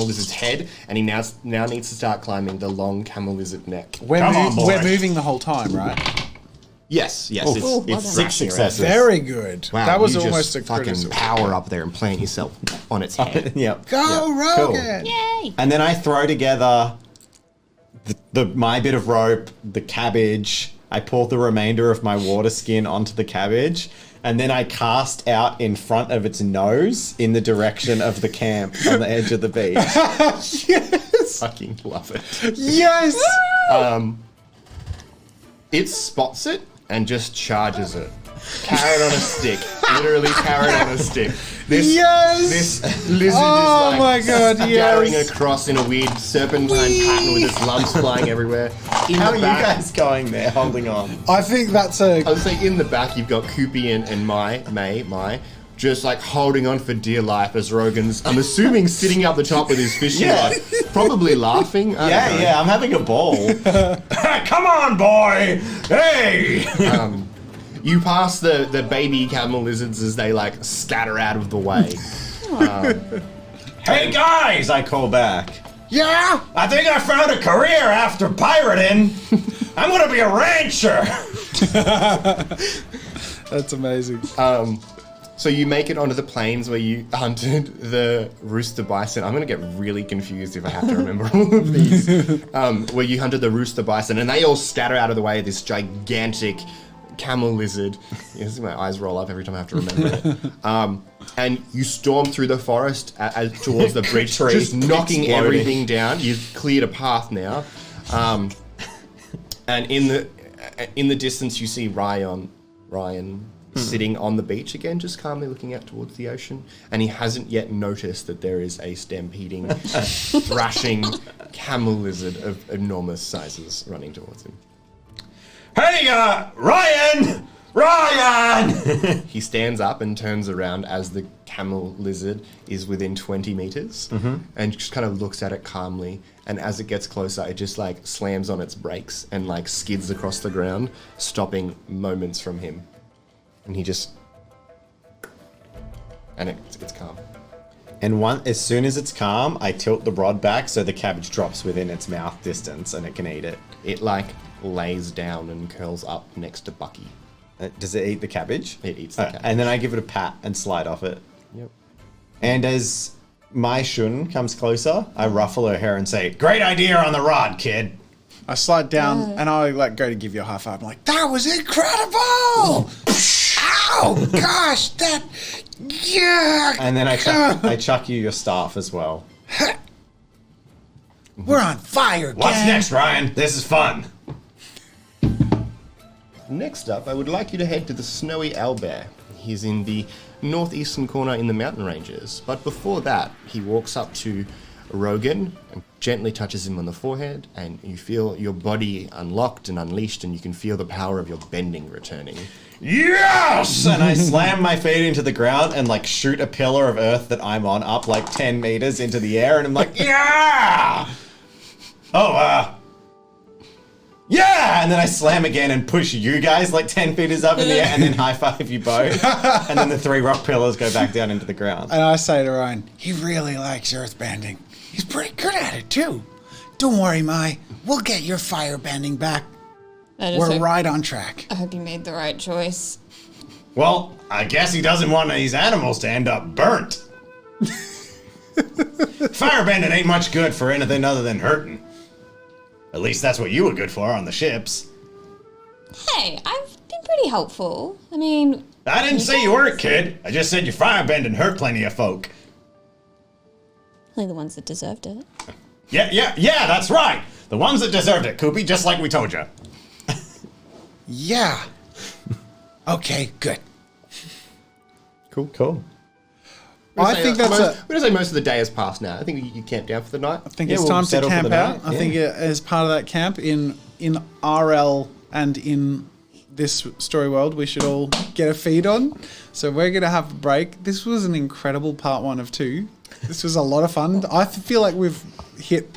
lizard's head, and he now needs to start climbing the long camel lizard neck. Come on, boy. We're moving the whole time, right? Yes, Oh, it's, well it's done. 6 thrashing around. successes. Very good. Wow, that was you almost just a fucking criticism. power up there and plant yourself on its head. Yep. Go, Yep. Cool. Rogan! Yay! And then I throw together my bit of rope, the cabbage. I pour the remainder of my water skin onto the cabbage, and then I cast out in front of its nose in the direction of the camp on the edge of the beach. Yes! Fucking love it. Yes! It spots it and just charges it. Carrot on a stick. Literally carrot on a stick. Yes! This lizard Oh is my God, scattering yes. across in a weird serpentine pattern with its lumps flying everywhere. In How the are you back, guys going there, holding on? I think that's I would say in the back you've got Koopy and Mai, just like holding on for dear life as Rogan's, I'm assuming, sitting up the top with his fishing Yeah. rod, probably laughing. I don't know. I'm having a ball. Come on, boy! Hey! You pass the baby camel lizards as they like scatter out of the way. Hey, guys! I call back. Yeah! I think I found a career after pirating. I'm gonna be a rancher. That's amazing. So you make it onto the plains where you hunted the rooster bison. I'm going to get really confused if I have to remember all of these. Where you hunted the rooster bison, and they all scatter out of the way of this gigantic camel lizard. You see my eyes roll up every time I have to remember it. And you storm through the forest towards the bridge, Tree just knocking exploding. everything down. You've cleared a path now. And in the distance, you see Ryan sitting on the beach again, just calmly looking out towards the ocean. And he hasn't yet noticed that there is a stampeding, thrashing camel lizard of enormous sizes running towards him. Hey, Ryan! Ryan! He stands up and turns around as the camel lizard is within 20 meters and just kind of looks at it calmly. And as it gets closer, it just like slams on its brakes and like skids across the ground, stopping moments from him. And he just... And it's calm. And as soon as it's calm, I tilt the rod back so the cabbage drops within its mouth distance and it can eat it. It like lays down and curls up next to Bucky. Does it eat the cabbage? It eats the cabbage. And then I give it a pat and slide off it. Yep. And as my shun comes closer, I ruffle her hair and say, Great idea on the rod, kid. I slide down and I like go to give you a high five. I'm like, that was incredible! Ow, gosh, that, yeah. and then I chuck you your staff as well. We're on fire, What's gang. next, Ryan? This is fun. Next up, I would like you to head to the snowy owlbear. He's in the northeastern corner in the mountain ranges. But before that, he walks up to Rogan and gently touches him on the forehead, and you feel your body unlocked and unleashed, and you can feel the power of your bending returning. Yes! And I slam my feet into the ground and like shoot a pillar of earth that I'm on up like 10 meters into the air, and I'm like, Yeah! Oh, yeah! and then I slam again and push you guys like 10 feet up in the air, and then high five you both, and then the 3 rock pillars go back down into the ground. And I say to Ryan, He really likes earthbending. He's pretty good at it, too. Don't worry, Mai. We'll get your firebending back. We're right on track. I hope you made the right choice. Well, I guess he doesn't want these animals to end up burnt. Firebending ain't much good for anything other than hurting. At least that's what you were good for on the ships. Hey, I've been pretty helpful. I mean... I didn't say you weren't, kid. I just said your firebending hurt plenty of folk. Only the ones that deserved it. Yeah, that's right. The ones that deserved it, Koopy, just like we told you. Yeah. Okay, good. Cool. I think that's we're gonna say most of the day has passed now. I think you camp down for the night. I think Yeah, it's we'll time to settle for camp the out. night, I think as part of that camp in RL and in this story world, we should all get a feed on. So we're going to have a break. This was an incredible part 1 of 2. This was a lot of fun. I feel like we've hit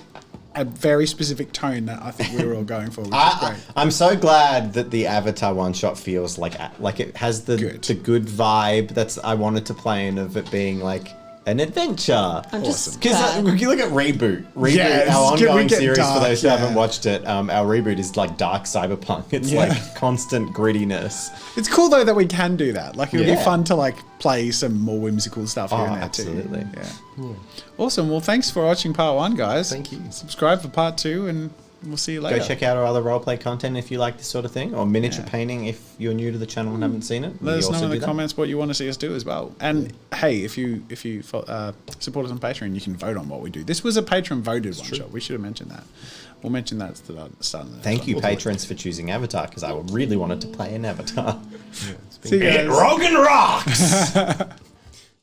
a very specific tone that I think we were all going for, which is great. I'm so glad that the Avatar one shot feels like it has the good vibe that's I wanted to play in, of it being like an adventure. I'm just Because glad. you look at Reboot, Yeah, our we ongoing get series, dark, for those who yeah. haven't watched it, our Reboot is like dark cyberpunk. It's Yeah. like constant grittiness. It's cool though that we can do that. Like it would be Yeah. fun to like play some more whimsical stuff here Oh, and there absolutely. too. Yeah. Awesome. Well, thanks for watching part 1, guys. Thank you. Subscribe for part 2, and we'll see you later. Go check out our other roleplay content if you like this sort of thing, or miniature painting if you're new to the channel and haven't seen it. Let We us know also in do the that. comments what you want to see us do as well. And hey, if you support us on Patreon, you can vote on what we do. This was a patron voted one shot. We should have mentioned that. We'll mention that at the start of the next Thank one. you, patrons, for choosing Avatar, because I really wanted to play an Avatar. See you It guys. Rogan rocks!